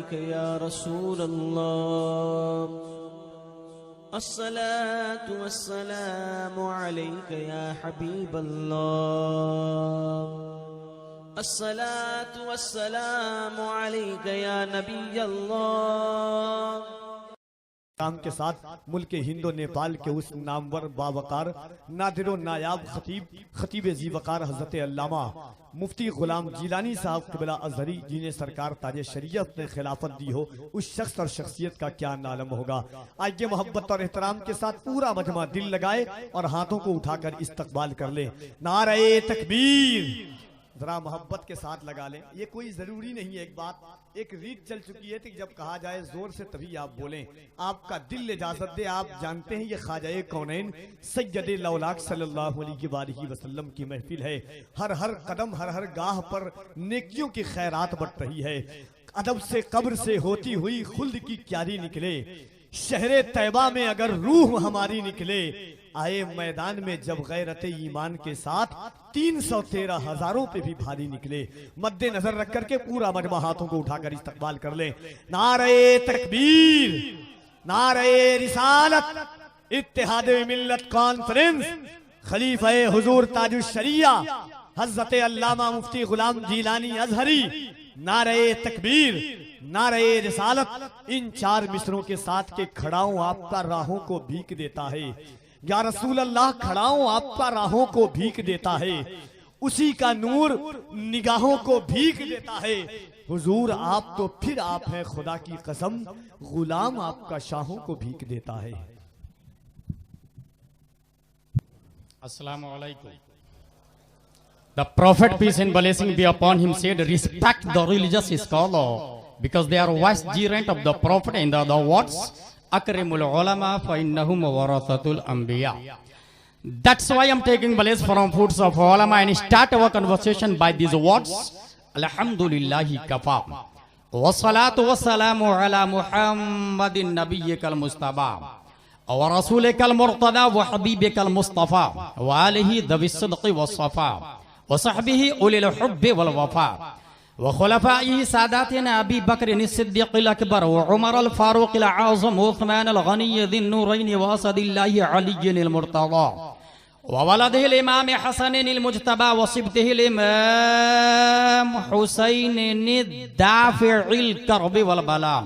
अलैका या रसूल अल्लाह, अस्सलातु वस्सलामु अलैका या हबीब अल्लाह, अस्सलातु वस्सलामु अलैका या नबी अल्लाह। काम के साथ मुल्क हिंदो नेपाल के उस नामवर बावकार नादिरो नायाब खतीब जी वकार हजरत अल्लामा मुफ्ती गुलाम जिलानी साहब क़िबला अज़हरी जिन्हें सरकार ताजे शरीयत ने खिलाफत दी हो, उस शख्स और शख्सियत का क्या नालम होगा। आइए मोहब्बत और एहतराम के साथ पूरा मजमा दिल लगाए और हाथों को उठाकर इस्तकबाल कर ले। नारे तकबीर जरा मोहब्बत के साथ लगा लें। ये कोई जरूरी नहीं है, एक रीत चल चुकी है कि जब कहा जाए जोर से तभी आप बोलें। आपका दिल इजाजत दे। आप जानते हैं ये ख्वाजा कौनैन सैयद लौलाक सल्लल्लाहु अलैहि वसल्लम की महफिल है। हर हर कदम हर हर गाह पर नेकियों की खैरात बढ़ रही है। अदब से कब्र से होती हुई खुल्द की क्यारी निकले, शहरे तैबा में अगर रूह हमारी निकले, आए मैदान में जब गैरत ईमान के साथ 313 हजारों पे भी भारी निकले। मद्दे नजर रख करके पूरा मजमा हाथों को उठाकर इस्तकबाल कर ले। नारे तकबीर, नारे रिसालत, इत्तेहाद मिल्लत कॉन्फ्रेंस, खलीफा हुजूर ताजुश शरिया हजरत अल्लामा मुफ्ती गुलाम जिलानी अज़हरी, नारे तकबीर, नारे रिसालत। इन चार मिसरों के साथ के खड़ाऊं आपका राहों को भीख देता है। या रसूल अल्लाह खड़ाऊं आपका राहों को भीख देता है, उसी का नूर निगाहों को भीख देता है। हुजूर आप तो फिर आप हैं, खुदा की कसम गुलाम आपका शाहों को भीख देता है। Assalamu alaikum. The Prophet, peace and blessing be upon him, said, respect the religious scholar because they are vicegerent of the Prophet. In the other words, akrimul ulama fa innahum warathatul anbiya. That's why I'm taking place from foods of ulama and start our conversation by these words. Alhamdulillahi kafa wa salatu wa salamu ala Muhammadin nabiyyikal mustafa wa rasulikal murtada wa habibikal mustafa wa alihi dhavis sidqi was safa wa sahbihi ulil hubbi wal wafa wa khulafaihi sadatina Abi Bakr as-Siddiq al-Akbar wa Umar al-Faruq al-Azam wa Uthman al-Ghani dhin nurayn wa asadillahi Ali al-Murtada wa waladihi al-Imam Hasan al-Mujtaba wa sibtihi al-Imam Husayn al-Dafi' al-Karb wal Balam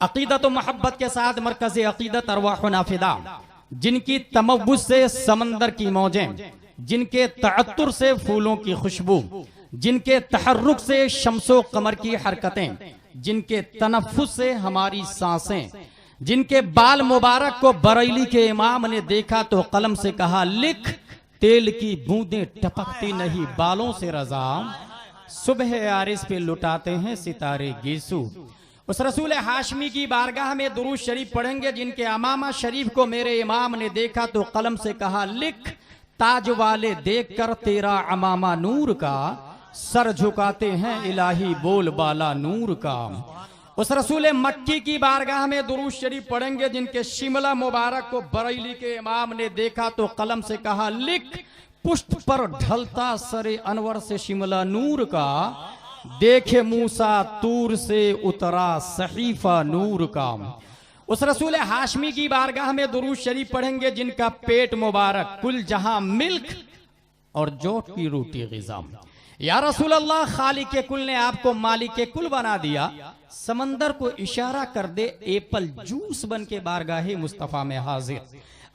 अकीदत व मोहब्बत के साथ मरकज़ अकीदत अरवाहुना फिदा, जिनकी तमव्वुज़ से समंदर की मौजें, जिनके तअत्तुर से फूलों की खुशबू, जिनके तहर्रुक से शम्सो कमर की हरकतें, जिनके तनफ्फुस से हमारी सांसें, जिनके बाल मुबारक को बरेली के इमाम ने देखा तो कलम से कहा लिख, तेल की बूंदें टपकती नहीं बालों से रज़ा, सुबह आरिस पे लुटाते हैं सितारे गीसू। उस रसूल हाशमी की बारगाह में दुरूद शरीफ पढ़ेंगे जिनके अमामा शरीफ को मेरे इमाम ने देखा तो कलम से कहा लिख, ताज वाले देखकर तेरा अमामा नूर का, सर झुकाते हैं इलाही बोल बाला नूर का। उस रसूल मक्की की बारगाह में दुरूद शरीफ पढ़ेंगे जिनके शिमला मुबारक को बरेली के इमाम ने देखा तो कलम से कहा लिख, पुष्ट पर ढलता सरे अनवर से शिमला नूर का, देखे मूसा तूर से उतरा सहीफा नूर का। उस रसूल हाशमी की बारगाह में दुरूद शरीफ पढ़ेंगे जिनका पेट मुबारक कुल जहां मिल्क और जोट की रोटी ग़िज़ा। या रसूल अल्लाह, खालिक के कुल ने आपको मालिक के कुल बना दिया, समंदर को इशारा कर दे एप्पल जूस बन के बारगाहे मुस्तफा में हाजिर।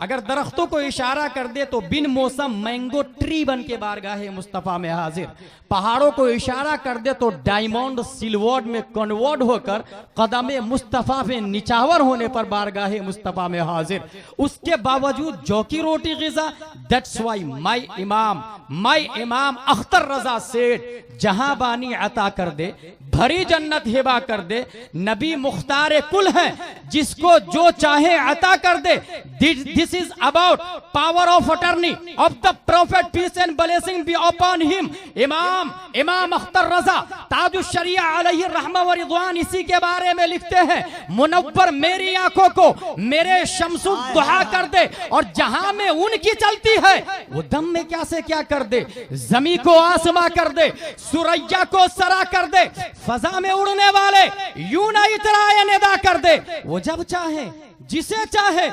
अगर दरख्तों को इशारा कर दे तो बिन मौसम मैंगो ट्री बन के बारगाहे मुस्तफ़ा में हाजिर। पहाड़ों को इशारा कर दे तो डायमंड सिल्वर्ड में कन्वर्ट होकर कदमे मुस्तफ़ा पे निचावर होने पर बारगाहे मुस्तफ़ा में हाजिर। उसके बावजूद जौ की रोटी ग़िज़ा। दैट्स वाई माई इमाम अख्तर रजा सेठ जहां बानी अता कर दे, भरी जन्नत हिबा कर दे। नबी मुख्तार कुल है, जिसको जो चाहे अता कर दे। This is about power of attorney of the prophet, peace and blessing be upon him. इमाम अख्तर रजा ताजुश शरिया अलैहि रहमा व रिज़वान इसी के बारे में लिखते हैं, मुनव्वर मेरी आंखों को मेरे शम्सुद दुहा कर दे, और जहां में उनकी चलती है वो दम में क्या से क्या कर दे। जमी को आसमा कर दे, सुरैया को सरा कर दे, फजा में उड़ने वाले यूं ना इतराए निदा कर दे। वो जब चाहे जिसे चाहे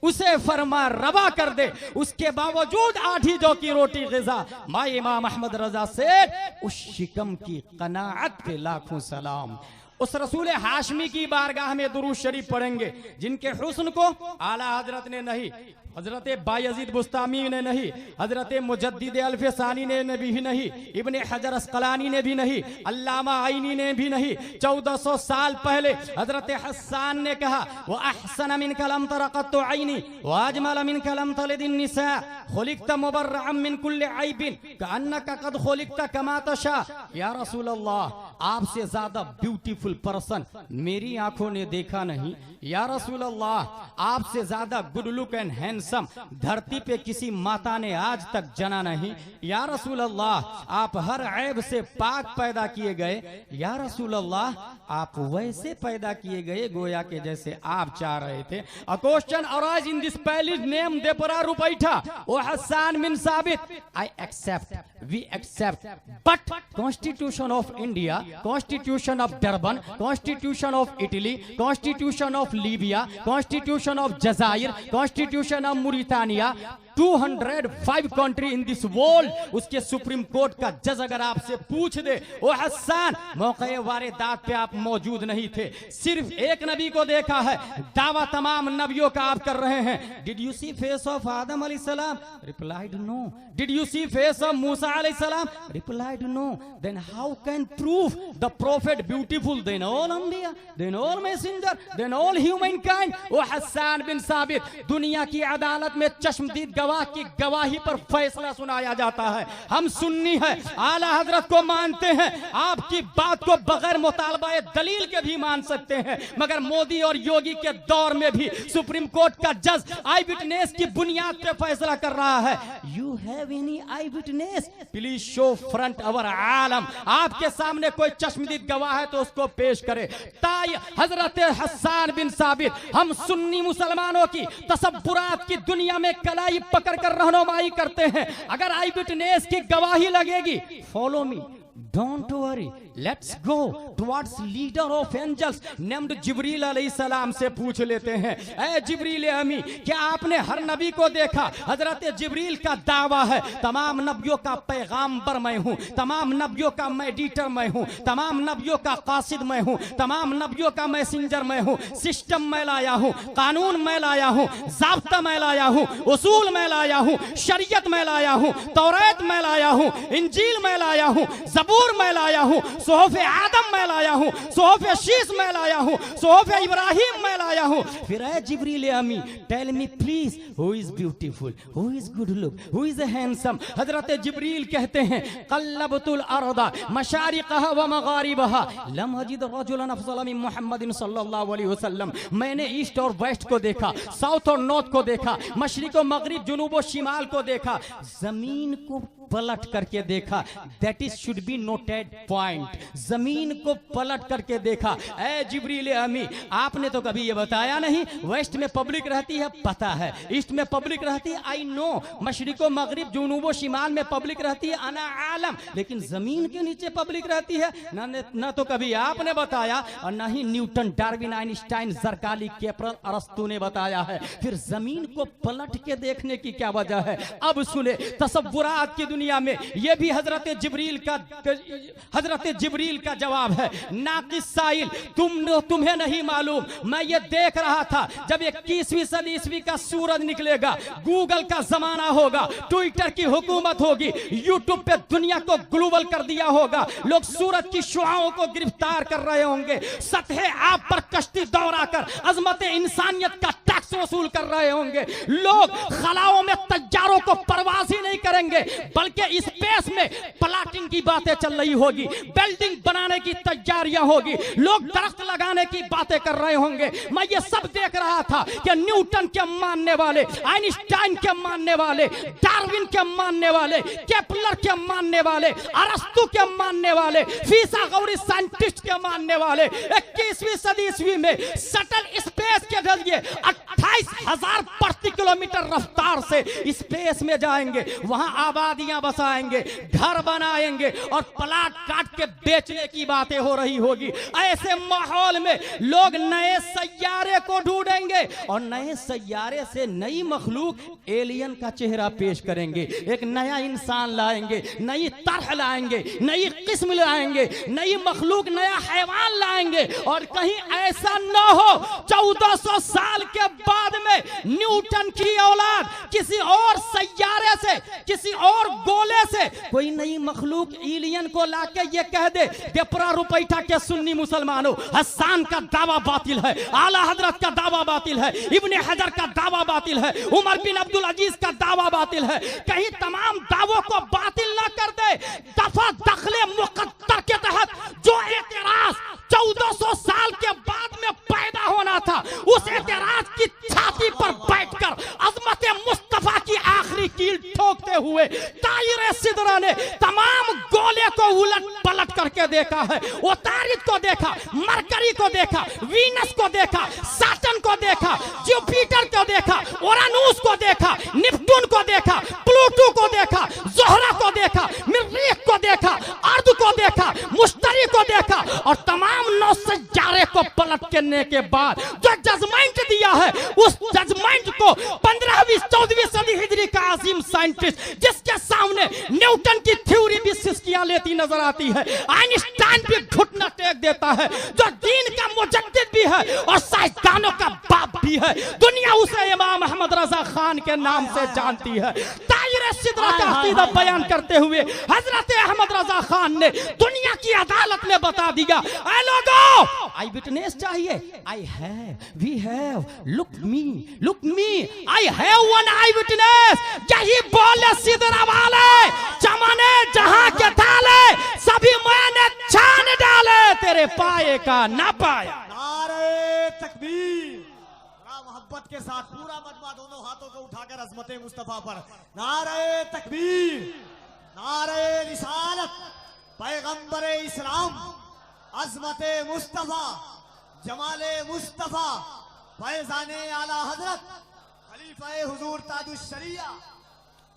उसे फरमा रवा कर दे। उसके बावजूद आधी जौ की रोटी ग़िज़ा। माई इमाम अहमद रजा सेठ उस शिकम की कनाअत पे लाखों सलाम। उस रसूल हाशमी की बारगाह में दुरूद शरीफ पढ़ेंगे, जिनके हुस्न को आला हजरत ने नहीं, हजरत बायजीद बुस्तामी ने नहीं, हजरत मुजद्दिद अल्फसानी ने भी नहीं, इब्ने हजर अस्कलानी ने भी नहीं, अल्लामा आईनी ने भी नहीं। 1400 साल पहले हजरत हस्सान ने कहा, वो अहसन मिन कलम तरक़त आईनी व अजमल मिन कलम तलिदिन निसा खुलिक़त मुबर्रअन मिन कुल्लि ऐबिन कअन्नका क़द खुलिक़त कमा तशा। या रसूल अल्लाह, आपसे ज्यादा ब्यूटीफुल पर्सन मेरी आंखों ने देखा नहीं। या रसूल अल्लाह, आपसे ज्यादा गुड लुक एंड हैंडसम धरती पे किसी माता ने आज तक जना नहीं। या रसूल अल्लाह, आप हर ऐब से पाक पैदा किए गए। या रसूल अल्लाह, आप वैसे पैदा किए गए गोया के जैसे आप चाह रहे थे। A question arise in this palace name देपरा रुपैठा O Hassan bin Sabit. I accept, we accept, but constitution of India, constitution of Durban, constitution of Italy, constitution of Libya, constitution of Jazair, constitution of Mauritania, 205 country in this world, उसके supreme court का जज अगर आपसे पूछ दे, ओ हसन मौके वारदात पे आप मौजूद नहीं थे, सिर्फ एक नबी को देखा है, दावा तमाम नबियों का आप कर रहे हैं। Did you see face of Adam अलैहिस्सलाम? Replied no. Did you see face of Musa अलैहिस्सलाम? Replied no. Then how can prove the prophet beautiful than all अंबिया, than all messenger, than all humankind? O Hassan bin Sabit, दुनिया की अदालत में चश्मदीद गवाह की गवाही पर फैसला सुनाया जाता है। हम सुन्नी है, आला हजरत को मानते हैं, आपकी बात को बगैर मुतालबा दलील के भी मान सकते हैं, मगर मोदी और योगी के दौर में भी सुप्रीम कोर्ट का जज आई विटनेस की बुनियाद पे फैसला कर रहा है। You have any eyewitness? Please show front our आलम। आपके सामने कोई चश्मदीद गवाह है तो उसको पेश करे। ताई हजरत हसन बिन साबित हम सुन्नी मुसलमानों की तसब्बुरात की दुनिया में कलाई पकड़ कर रहनुमाई करते हैं। अगर आई विटनेस की गवाही लगेगी, follow me, don't worry, let's go towards leader of angels named Jibril अलैहिस्सलाम से पूछ लेते हैं, ऐ जिब्रील अमी, क्या आपने हर नबी को देखा? हजरत जिब्रील का दावा है, तमाम नबियों का पैगाम्बर मैं हूँ, तमाम नबियों का मेडिटर मैं हूँ, तमाम नबियों का कासिद मैं हूँ, तमाम नबियों का मैसेंजर मैं हूँ। सिस्टम मैं लाया हूँ, कानून मैं लाया हूँ, ज़ाब्ता मैं लाया हूँ, उसूल मैं लाया हूँ, शरीयत मैं लाया हूँ, तौरात मैं लाया हूँ, इंजील मैं लाया हूँ, ज़बूर मैं लाया हूँ, सोहफ़े आदम मैं लाया हूँ, सोहफ़े शीश मैं लाया हूँ, सोहफ़े इब्राहिम मैं लाया हूँ। फिर ऐ जिब्रील अमी, tell me please, who is beautiful, who is good look, who is handsome? हजरत जिब्रील कहते हैं, क़ल्लबतुल अर्दा मशारिक़हा व मग़ारिबहा लम अजिद रजुलन अफ़ज़ल मिन मुहम्मदिन सल्लल्लाहु अलैहि वसल्लम। मैंने ईस्ट और वेस्ट को देखा, साउथ और नॉर्थ को देखा, मशरिक़ और मग़रिब, जुनूब और शिमाल को देखा, जमीन को पलट करके देखा। That is should be noted point, जमीन को पलट करके देखा। ऐ जिब्रील अमी, आपने तो कभी ये बताया नहीं, वेस्ट में पब्लिक रहती है, पता है, ईस्ट में पब्लिक रहती है, आई नो, मशरिको मगरिब जुनूबो शिमाल में पब्लिक रहती है, अना आलम, लेकिन जमीन के नीचे पब्लिक रहती है न तो कभी आपने बताया और न ही न्यूटन, डार्विन, आइंस्टाइन, जरकाली, केपरल, अरस्तु ने बताया है। फिर जमीन को पलट के देखने की क्या वजह है? अब सुने, तसव्वुरात की दुनिया में यह भी हजरत जिब्रील का हजरत जिब्रील का जवाब है, नाकिस साइल, तुम्हें नहीं मालूम, मैं ये देख रहा था जब 21वीं सदी ईस्वी का सूरज निकलेगा, गूगल का जमाना होगा, ट्विटर की हुकूमत होगी, यूट्यूब पे दुनिया को ग्लोबल कर दिया होगा, लोग सूरज की शुआओं को गिरफ्तार कर रहे होंगे, सतह आप पर कश्ती दौड़ाकर अजमत इंसानियत का टैक्स वसूल कर रहे होंगे, लोग खलाओं में तैयारों को परवाज ही नहीं करेंगे बल्कि स्पेस में प्लाटिंग की बातें चल रही होगी, बिल्डिंग बनाने की तैयारियां होगी, लोग दरख्त लगाने की बातें कर रहे होंगे। मैं ये सब देख रहा था कि न्यूटन के मानने वाले, आइंस्टाइन के मानने वाले, डार्विन के मानने वाले, केपलर के मानने वाले, अरस्तु के मानने वाले, फिसागोरस साइंटिस्ट के मानने वाले 21वीं सदी ईस्वी में शटल स्पेस के जरिए 28,000 प्रति किलोमीटर रफ्तार से स्पेस में जाएंगे, वहां आबादियां बसाएंगे, घर बनाएंगे और प्लाट काट के बेचने की बातें हो रही होगी। ऐसे माहौल में लोग नए सैयारे को ढूंढेंगे और नए सैयारे से नई मखलूक एलियन का चेहरा पेश करेंगे, एक नया इंसान लाएंगे, नई तरह लाएंगे, नई किस्म लाएंगे, नई मखलूक, नया हैवान लाएंगे। और कहीं ऐसा न हो 1400 साल के बाद में न्यूटन की औलाद किसी और सैयारे से, किसी और गोले से कोई नई मखलूक एलियन को लाके ये कह दे, देपरा रुपैठा के सुन्नी मुसलमानों, हसन का दावा बातिल है, आला हजरत का दावा बातिल है, इब्ने हजर का दावा बातिल है, उमर बिन अब्दुल अजीज का दावा बातिल है। कहीं तमाम दावों को बातिल ना कर दे। दफा दखले मुकद्दर के तहत जो एतराज 1400 साल के बाद में पैदा होना था, उस एतराज की छाती पर बैठकर अजमत मुस्तफा की आखिरी कील ठोकते हुए ताहिर सिदरा ने तमाम गोले को उलट पलट करके देखा है। ओतारिद को देखा, मरकरी को देखा, वीनस को देखा, सैटर्न को देखा, जुपिटर को देखा, ओरानुस को देखा, नेपच्यून को देखा, प्लूटो को देखा, ज़ोहरा को देखा, मरीख को देखा, अर्द को देखा, मुश्तरी को देखा और तमाम 9 सैयारे को पलटने के बाद जो जजमेंट दिया है, उस जजमेंट को 15वीं 14वीं सदी हिजरी का अजीम साइंटिस्ट, जिसके सामने न्यूटन की थ्योरी भी सिस्कियां लेती नजर आती है, आइंस्टाइन भी घुटना टेक देता है, जो दीन का मुजद्दिद भी है और साइंसदानों का बाप भी है, दुनिया उसे इमाम अहमद रजा खान के नाम से जानती है। ताहिर सिदरा का अकीदा बयान करते हुए हजरत अहमद रजा खान ने दुनिया की अदालत में बता दिया, ऐ लोगों, आई विटनेस चाहिए, I have, we have, look me, I have one eyewitness. यही बोले सिदरा वाले, चमने जहां के थाले सभी मैंने छान डाले, तेरे पाए का ना पाया। नारे तकबीर, मोहब्बत के साथ पूरा मजमा दोनों हाथों को उठाकर अजमत मुस्तफा पर नारे तकबीर, नारे रिसालत, पैगंबर इस्लाम, अजमत मुस्तफा, जमाले मुस्तफा, फैजाने आला हजरत, खलीफा हुजूर ताजुश शरिया।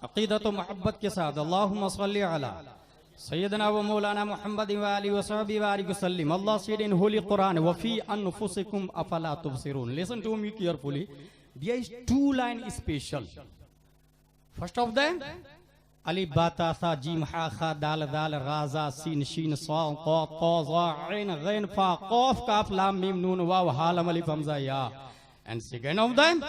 अकीदत व मोहब्बत के साथ अल्लाहुम्मा सल्ली अला सैयदना व मौलाना मुहम्मद व आलिहि व सहबी व बारिक वसल्लम। अल्लाह said in holy Quran, wa fi anfusikum afala tubsirun. Listen to me carefully. There is 2 lines special. First of them, alif ba ta sa jim ha kha dal dal ra za sin shin sa qa ta za ain ghain fa qaf kaf lam mim nun waw ha lam alif hamza ya. And second of them,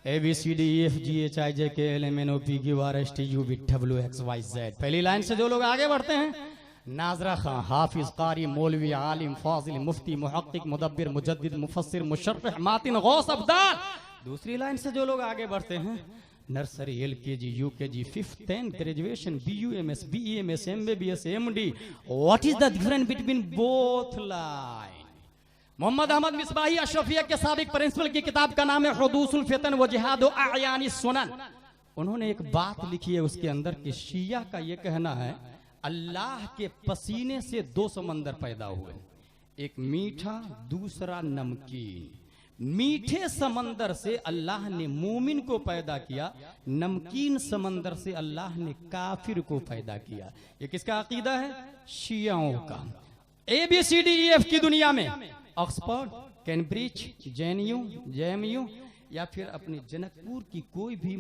A B C D E F G H I J K L M N O P Q R S T U V W X Y Z। पहली line से जो लोग आगे बढ़ते हैं, नाजरा खां, हाफिज, कारी, मौलवी, आलिम, फाजिल, मुफ्ती, मुहक्किक, मुदब्बिर, मुजद्दिद, मुफस्सिर, मुशर्रिह, मातिन, गौस, अब्दाल। दूसरी लाइन से जो लोग आगे बढ़ते हैं, nursery, LKG, UKG, 5th 10th graduation, BUMS, BEMS, MBBS, MD। What is the difference between both line? Mohammad Ahmad Misbahi Ashrafiya के साबिक प्रिंसिपल की किताब का नाम है हुदूसुल फितन व जिहाद व अयानी सुनन। उन्होंने एक बात लिखी है उसके अंदर कि शिया का यह कहना है, अल्लाह के पसीने से 2 समंदर पैदा हुए, एक मीठा, दूसरा नमकीन। मीठे समंदर से अल्लाह ने मोमिन को पैदा किया, नमकीन समंदर से अल्लाह ने काफिर को पैदा किया। ये किसका अकीदा है? शियाओं का। ABCDEF की दुनिया में ऑक्सफोर्ड, कैम्ब्रिज, JNU, JMU या फिर अपनी जनकपुर की कोई भी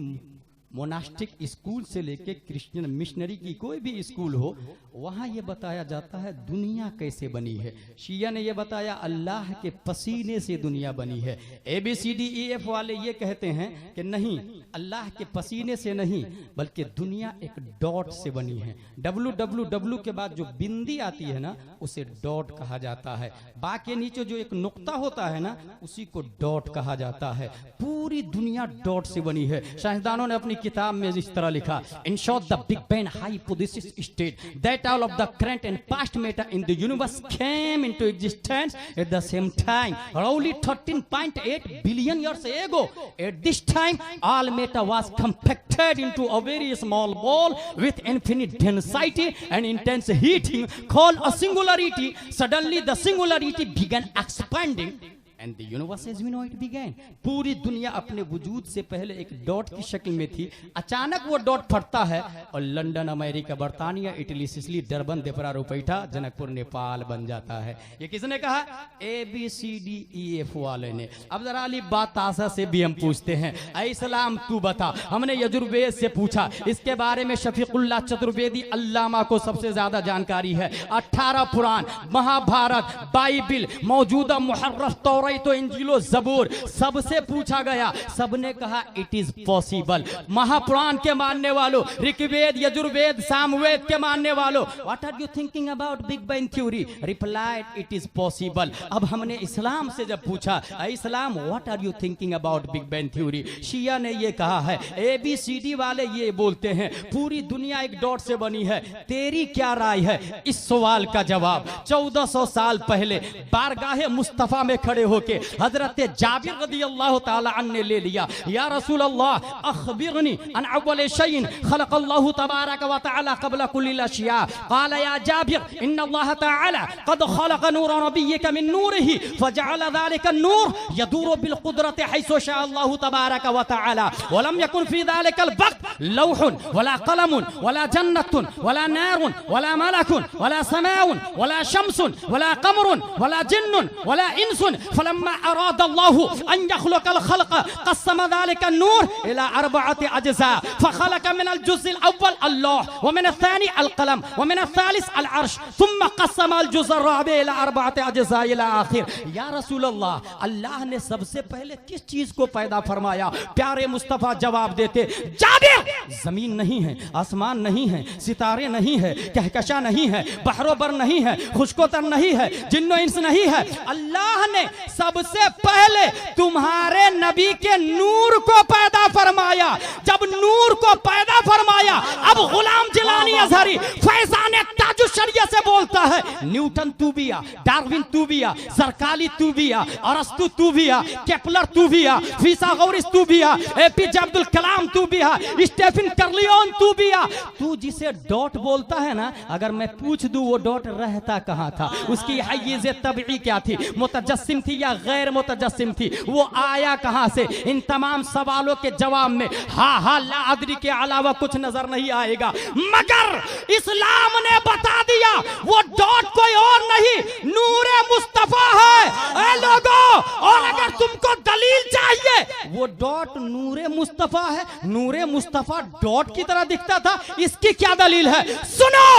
मोनास्टिक स्कूल से लेके क्रिश्चियन मिशनरी की कोई भी स्कूल हो, वहां ये बताया जाता है दुनिया कैसे बनी है। शिया ने ये बताया अल्लाह के पसीने से दुनिया बनी है। ABCDEF वाले ये कहते हैं कि नहीं, अल्लाह के पसीने से नहीं बल्कि दुनिया एक डॉट से बनी है। WWW के बाद जो बिंदी आती है ना, उसे डॉट कहा जाता है। बा के नीचे जो एक नुक्ता होता है ना, उसी को डॉट कहा जाता है। पूरी दुनिया डॉट से बनी है। साइंसदानों ने अपनी किताब में इस तरह लिखा, in short the big bang hypothesis state that all of the current and past matter in the universe came into existence at the same time only 13.8 billion years ago. At this time all matter was compacted into a very small ball with infinite density and intense heating called a singularity. Suddenly the singularity began expanding and the universe as we know it began. पूरी दुनिया अपने वजूद से पहले एक dot की शक्ल में थी। अचानक वो डॉट फटता है और लंदन, अमेरिका, बर्तानिया, इटली, सिसिली, डरबन, देपरा, रुपैठा, जनकपुर, नेपाल बन जाता है। ये किसने कहा? ABCDEF वाले ने। अब जरा अली बात आशा से भी हम पूछते हैं, इस्लाम तू बता। हमने यजुर्वेद से पूछा, इसके बारे में शफीकुल्लाह चतुर्वेदी अल्लामा को सबसे ज्यादा जानकारी है। 18 पुराण, महाभारत, बाइबिल, मौजूदा मुहर्रफ तौरात, तो इंजीलो, जबूर, सबसे पूछा गया, सबने कहा इट इज पॉसिबल। महापुराण के मानने वालों, ऋग्वेद, यजुर्वेद, सामवेद के मानने वालों, what are you thinking about big bang theory? Replied it is possible. अब हमने इस्लाम से जब पूछा, इस्लाम what are you thinking about big bang theory? शिया ने ये कहा है, ABCD वाले ये बोलते हैं पूरी दुनिया एक डॉट से बनी है। तेरी क्या राय है? इस सवाल का जवाब 1400 साल पहले बारगाहे मुस्तफा में खड़े होके हजरत जाबिर रदियल्लाहु ताला अन्हु ने ले लिया। या रसूल अल्लाह अखबिरनी अन अव्वल शैइन खलक़ल्लाहु तबारक व तआला क़ब्ल कुल्लिल अशिया। क़ाल या जाबिर इन्न अल्लाह तआला क़द खलक़ नूर नबिय्यिका मिन नूरिही फजअल ज़ालिका नूर यदूरु बिल क़ुद्रति हैसु शाअ अल्लाहु तबारक व तआला व लम यकुन फ़ी ज़ालिका अल वक़्त लौहुन वला क़लमुन वला जन्नतुन वला नारुन वला मलकुन वला समाउन वला शम्सुन वला क़मरुन वला जिन्नुन वला इंसुन फलम्मा अराद अल्लाहु अन यख़लुक़ल ख़ल्क़ क़स्सम ज़ालिका नूर इला अर्बअति अज्ज़ा फ़ख़लक़ मिनल जुज़्इल अव्वल अल्लाह व मिनल थानी अल क़लम व मिनल थालिस अल अर्श थुम्मा क़स्सम अल जुज़् अर्राबि इला अर्बअति अज्ज़ा इला आखिर। या रसूल अल्लाह, अल्लाह ने सबसे पहले किस चीज को पैदा फरमाया? प्यारे मुस्तफा जवाब देते, जाबिर, जमीन नहीं है, आसमान नहीं है, सितारे नहीं है, कहकशा नहीं है, बहरोबर नहीं है, खुशकोतर नहीं है, जिन्नो इंस नहीं है। अल्लाह ने सबसे पहले तुम्हारे नबी के नूर को पैदा फरमाया। जब नूर को पैदा फरमाया, अब गुलाम जिलानी अज़हरी फैज़ान ताजुश शरिया से बोलता है, न्यूटन तू भी आ, डार्विन तू भी आ, सरकाली तू भी आ, अरस्तु तू भी आ, केपलर तू भी आ, फिसागोरिस तू भी आ, APJ अब्दुल कलाम तू भी आ, स्टीफन कर्लियोन तू भी आ। तू जिसे डॉट बोलता है ना, अगर मैं पूछ दूं वो डॉट रहता कहां था, उसकी हैय्यिज़ तबई क्या थी, मुतजस्सिम थी या गैर मुतजस्सिम थी, वो आया कहां से? इन तमाम सवालों के जवाब में हा ला अदरी के अलावा कुछ नजर नहीं आएगा। मगर इस्लाम ने बता दिया वो डॉट कोई और नहीं, नूरे मुस्तफा है। ए लोगों, और अगर तुमको दलील चाहिए, वो डॉट नूरे मुस्तफा है। नूरे मुस्तफा डॉट की तरह दिखता था, इसकी क्या दलील है? सुनो।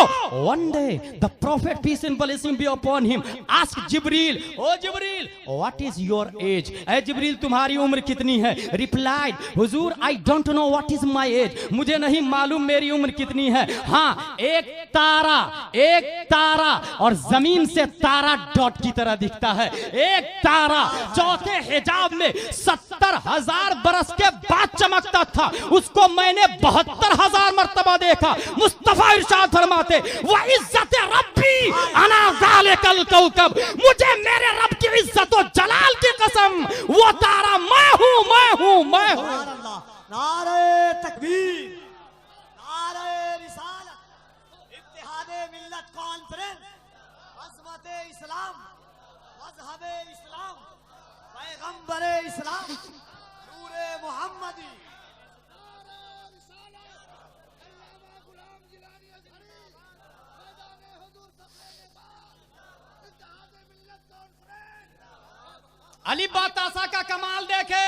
One day the prophet peace and blessing be upon him asked जिब्रील, ओ जिब्रील व्हाट इज योर एज? ए जिब्रील, तुम्हारी उम्र कितनी है? रिप्लाइड, हुजूर I don't know what is my age, मुझे नहीं मालूम मेरी उम्र कितनी है। हाँ, एक तारा और जमीन से तारा डॉट की तरह दिखता है। एक तारा चौथे हिजाब में 70,000 बरस के बाद चमकता था, उसको मैंने 72,000 मर्तबा देखा। मुस्तफा इरशाद फरमाते, व इज्जत रब्बी अना ज़ालिकल कौकब, मुझे मेरे रब की इज्जत और जलाल की कसम, वो तारा मैं हूं। नारे तकबीर, नारे रिसालत, इत्तिहादे मिल्लत कॉन्फ्रेंस, अज़मते इस्लाम, मज़हबे इस्लाम, पैगंबरे इस्लाम, नूरे मुहम्मदी। अली बातासा का कमाल देखे।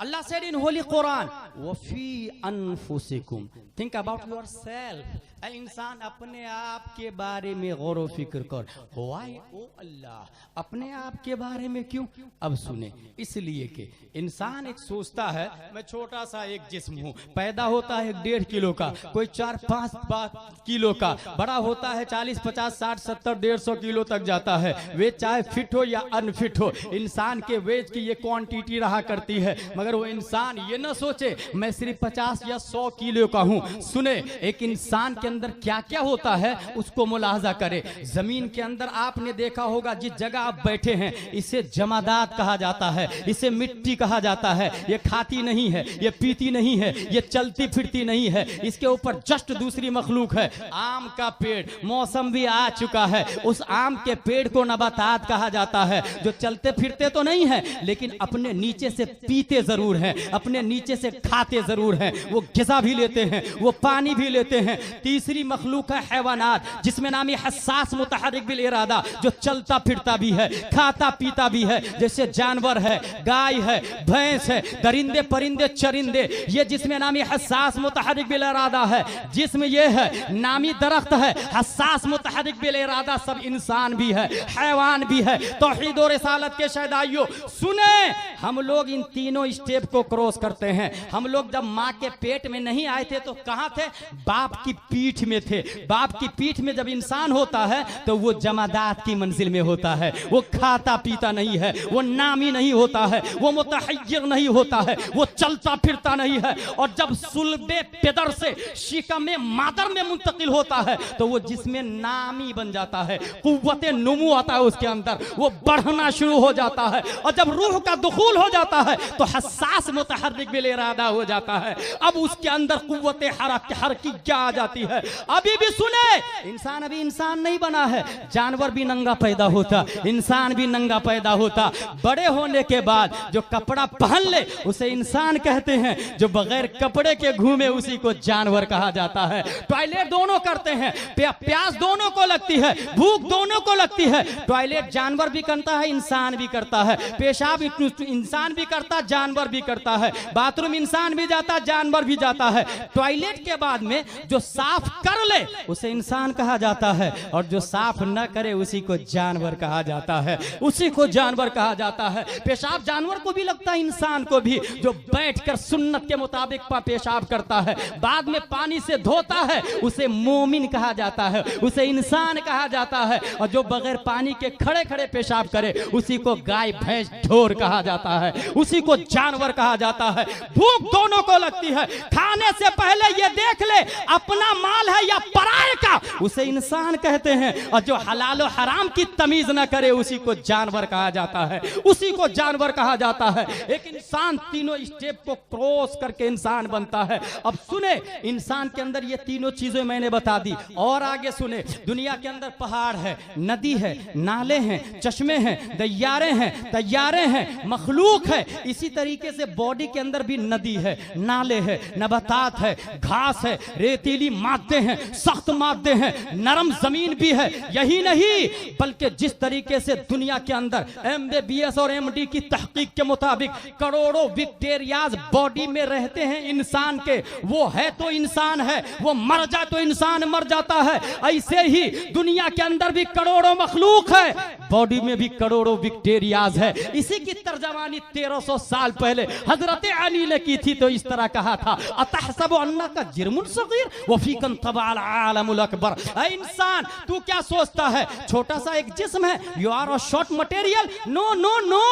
Allah said in Holy Quran, वफी अनफुसिकुम, थिंक अबाउट योर सेल्फ। इंसान अपने आप के बारे में गौर व फिक्र कर। वाई ओ अल्लाह, अपने आप के बारे में क्यों? अब सुने, इसलिए कि इंसान एक सोचता है मैं छोटा सा एक जिस्म हूँ, पैदा होता है 1.5 किलो का, कोई 4-5 किलो का, बड़ा होता है 40, 50, 60, 70, 150 किलो तक जाता है। वे चाहे फिट हो या अनफिट हो, इंसान के वेट की ये क्वांटिटी रहा करती है। मगर वो इंसान ये ना सोचे मैं सिर्फ 50 या 100 किलो का हूँ। सुने, एक इंसान के अंदर क्या क्या होता है उसको मुलाहजा करे। जमीन के अंदर आपने देखा होगा, जिस जगह आप बैठे हैं इसे जमादात कहा जाता है, इसे मिट्टी कहा जाता है। ये खाती नहीं है, ये पीती नहीं है, ये चलती फिरती नहीं है, इसके ऊपर जस्ट दूसरी मखलूक है। आम का पेड़, मौसम भी आ चुका है, उस आम के पेड़ को नबातात कहा जाता है, जो चलते फिरते तो नहीं है लेकिन अपने नीचे से पीते जरूर हैं, अपने नीचे से खाते जरूर हैं। वो ग़िज़ा भी लेते हैं, वो पानी भी लेते हैं। तीसरी मखलूक है हैवानात, जिसमें नामी हसास मुतहर्रिक बिल इरादा, जो चलता फिरता भी है, खाता पीता भी है, जैसे जानवर है, गाय है, भैंस है, दरिंदे परिंदे चरिंदे, ये जिसमें नामी हसास मुतहर्रिक बिल इरादा है। जिसमें ये है नामी दरख्त है, हसास मुतहर्रिक बिल इरादा, सब इंसान भी है, हैवान भी है। तौहीद और रिसालत के शहदाइयों सुने, हम लोग इन तीनों स्टेप को क्रॉस करते हैं। हम लोग जब माँ के पेट में नहीं आए थे तो कहाँ थे? बाप की पीठ में थे। बाप की पीठ में जब इंसान होता है तो वो जमादात की मंजिल में होता है। वो खाता पीता नहीं है, वो नामी नहीं होता है, वो मुतहय्यर नहीं होता है, वो चलता फिरता नहीं है। और जब सुल्बे पेदर से शिकमे मादर में मुंतकिल होता है तो वो जिसमें नामी बन जाता है, कुव्वते नुमू आता है उसके अंदर, वो बढ़ना शुरू हो जाता है। और जब रूह का दुखूल हो जाता है तो हसास मुतहर्रिक बिल इरादा हो जाता है। अब उसके अंदर कुव्वते हरकी क्या आ जाती है। अभी भी सुने, इंसान अभी इंसान नहीं बना है। जानवर भी नंगा पैदा होता, इंसान भी नंगा पैदा होता। बड़े होने के बाद जो कपड़ा पहन ले उसे इंसान कहते हैं, जो बगैर कपड़े के घूमे उसी को जानवर कहा जाता है। टॉयलेट दोनों करते हैं, प्यास दोनों को लगती है, भूख दोनों को लगती है। टॉयलेट जानवर भी करता है, इंसान भी करता है। पेशाब इंसान भी करता, जानवर भी करता है। बाथरूम इंसान भी जाता, जानवर भी जाता है। टॉयलेट के बाद में जो साफ कर ले उसे इंसान कहा जाता है, और जो साफ न करे उसी को जानवर कहा जाता है, उसी को जानवर कहा जाता है। पेशाब जानवर को भी लगता है, इंसान को भी। जो बैठकर सुन्नत के मुताबिक पेशाब करता है, बाद में पानी से धोता है, उसे मोमिन कहा जाता है, उसे इंसान कहा जाता है। और जो बगैर पानी के खड़े खड़े पेशाब करे उसी को गाय भैंस ढोर कहा जाता है, उसी को जानवर कहा जाता है। भूख दोनों को लगती है, खाने से पहले ये देख ले अपना माल है या पराये का, उसे इंसान कहते हैं। और जो हलाल और हराम की तमीज न करे उसी को जानवर कहा जाता है, उसी को जानवर कहा जाता है। एक इंसान तीनों स्टेप को क्रॉस करके इंसान बनता है। अब सुने, इंसान के अंदर ये तीनों चीजें मैंने बता दी, और आगे सुने। दुनिया के अंदर पहाड़ है, नदी है, नाले हैं, चश्मे हैं, दरियारे हैं, तैयारे हैं, मखलूक है। इसी तरीके से बॉडी के अंदर भी नदी है, नाले है, नबातात है, घास है, रेतीली मादे हैं, सख्त मादे हैं, नरम जमीन भी है। यही नहीं बल्कि जिस तरीके से दुनिया के अंदर MBBS और MD की तहकीक के मुताबिक करोड़ों बैक्टीरियाज बॉडी में रहते हैं इंसान के, वो है तो इंसान है, वो मर जाए तो इंसान मर जाता है। ऐसे ही दुनिया के अंदर भी करोड़ों मखलूक है, बॉडी में भी करोड़ों बैक्टीरियाज है। इसी की तर्जमानी 1300 साल पहले हजरत अली ने की थी, तो इस तरह कहा था, अतहसबु अन्नका जिर्मुन सगीर व फीकन तबाल आलमुल अकबर। ऐ इंसान, तू क्या सोचता है छोटा सा एक जिस्म है, you are a short material? No no no,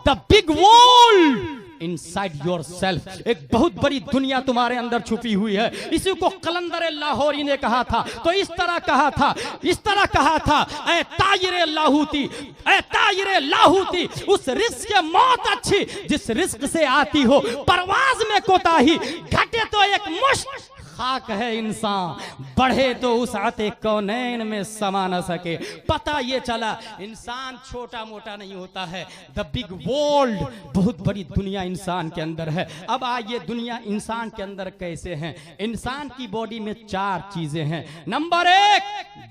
the big world inside yourself, एक बहुत बड़ी दुनिया तुम्हारे अंदर छुपी हुई है। इसी को कलंदर लाहौरी ने कहा था, तो इस तरह कहा था, इस तरह कहा था, ऐ तायरे लाहूती, ऐ तायरे लाहूती, उस रिस्क के मौत अच्छी जिस रिस्क से आती हो परवाज में कोताही, घटे तो एक मुश्त खाक है इंसान, बढ़े तो उस आते कौनैन में समा न सके। पता ये चला इंसान छोटा मोटा नहीं होता है, द बिग वर्ल्ड, बहुत बड़ी दुनिया इंसान के अंदर है। अब आइए दुनिया इंसान के अंदर कैसे है। इंसान की बॉडी में 4 चीजें हैं। नंबर 1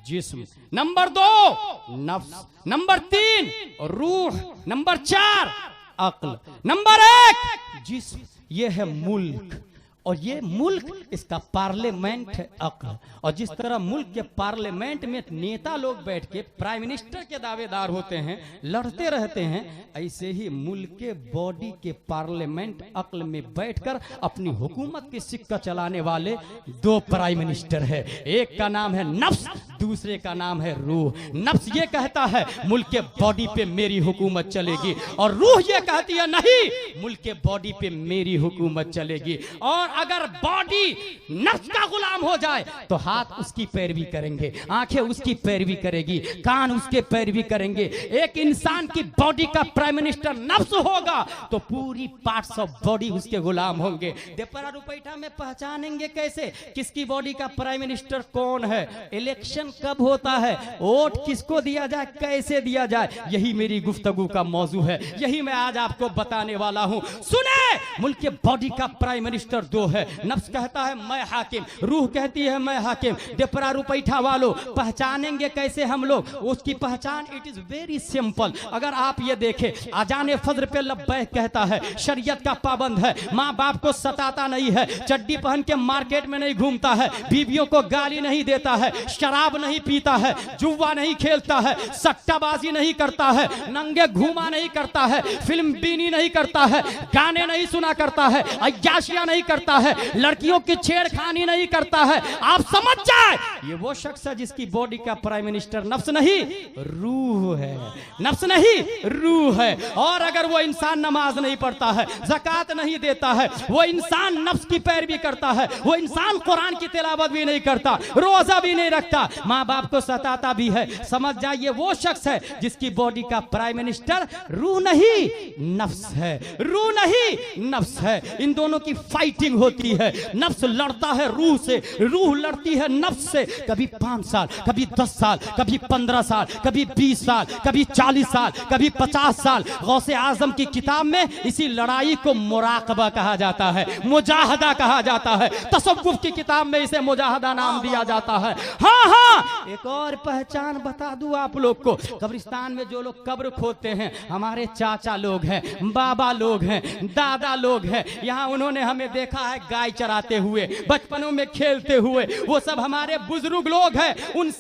जिस्म, नंबर 2 नफ्स, नंबर 3 रूह, नंबर 4 अक्ल। नंबर 1 जिस्म, ये है मुल्क, और ये मुल्क इसका पार्लियामेंट है अक्ल। और जिस तरह मुल्क के पार्लियामेंट में नेता लोग बैठ के प्राइम मिनिस्टर के दावेदार होते हैं, लड़ते रहते हैं, ऐसे ही मुल्क के बॉडी के पार्लियामेंट अक्ल में बैठकर अपनी हुकूमत की सिक्का चलाने वाले दो प्राइम मिनिस्टर है। एक का नाम है नफ्स, दूसरे का नाम है रूह। नफ्स ये कहता है मुल्क के बॉडी पे मेरी हुकूमत चलेगी, और रूह ये कहती है नहीं, मुल्क के बॉडी पे मेरी हुकूमत चलेगी। और अगर बॉडी नफ्स का गुलाम हो जाए तो हाथ उसकी पैरवी करेंगे, आंखें उसकी पैरवी करेगी, कान उसके पैरवी करेंगे। एक इंसान की बॉडी का प्राइम मिनिस्टर नफ्स होगा तो पूरी पार्ट्स ऑफ बॉडी उसके गुलाम होंगे। देपरा रुपैठा में पहचानेंगे कैसे किसकी बॉडी का प्राइम मिनिस्टर कौन है? इलेक्शन कब होता है, वोट किसको दिया जाए, कैसे दिया जाए, यही मेरी गुफ्तगू का मौजू है, यही मैं आज आपको बताने वाला हूं। सुने, मुल्क के बॉडी का प्राइम मिनिस्टर दो है। नफ्स कहता है मैं हाकिम, रूह कहती है मैं हाकिम। देपरा रुपैठा वालों, पहचानेंगे कैसे हम लोग? उसकी पहचान इट इज वेरी सिंपल। अगर आप ये देखें, अजान फज्र पे लब्बैक कहता है, शरीयत का पाबंद है, माँ बाप को सताता नहीं है, चड्डी पहन के मार्केट में नहीं घूमता है, बीवियों को गाली नहीं देता है, शराब नहीं पीता है, जुआ नहीं खेलता है, सट्टाबाजी नहीं करता है, नंगे घूमा नहीं करता है, फिल्म बीनी नहीं करता है, गाने नहीं सुना करता है, अय्याशियां नहीं करता है, लड़कियों की छेड़खानी नहीं करता है। आप समझ जाए ये वो शख्स है जिसकी बॉडी का प्राइम मिनिस्टर नफ्स नहीं रूह है, नफ्स नहीं रूह है। और अगर वो इंसान नमाज नहीं पढ़ता है, ज़कात नहीं देता है, वो इंसान नफ्स की पैरवी करता है, वो इंसान कुरान की तिलावत भी नहीं करता, रोजा भी नहीं रखता, माँ बाप को सताता भी है, समझ जाइए वो शख्स है जिसकी बॉडी का प्राइम मिनिस्टर रूह नहीं नफ्स है, रूह नहीं नफ्स है। इन दोनों की फाइटिंग होती है, नफ्स लड़ता है रूह से, रूह लड़ती है नफ्स से। कभी 5 साल, कभी 10 साल, कभी 15 साल, कभी 20 साल, कभी 40 साल, कभी 50 साल। गौसे आजम की किताब में इसी लड़ाई को मुराकबा कहा जाता है, मुजाहदा कहा जाता है। तसव्वुफ की किताब में इसे मुजाहदा नाम दिया जाता है। हाँ हाँ, एक और पहचान बता दूं आप लोग को, कब्रिस्तान में जो लोग कब्र खोदते हैं, हमारे चाचा लोग हैं, बाबा लोग हैं, दादा लोग हैं। यहाँ उन्होंने हमें देखा है गाय चराते हुए, बचपनों में खेलते हुए, वो सब हमारे बुजुर्ग लोग हैं। उन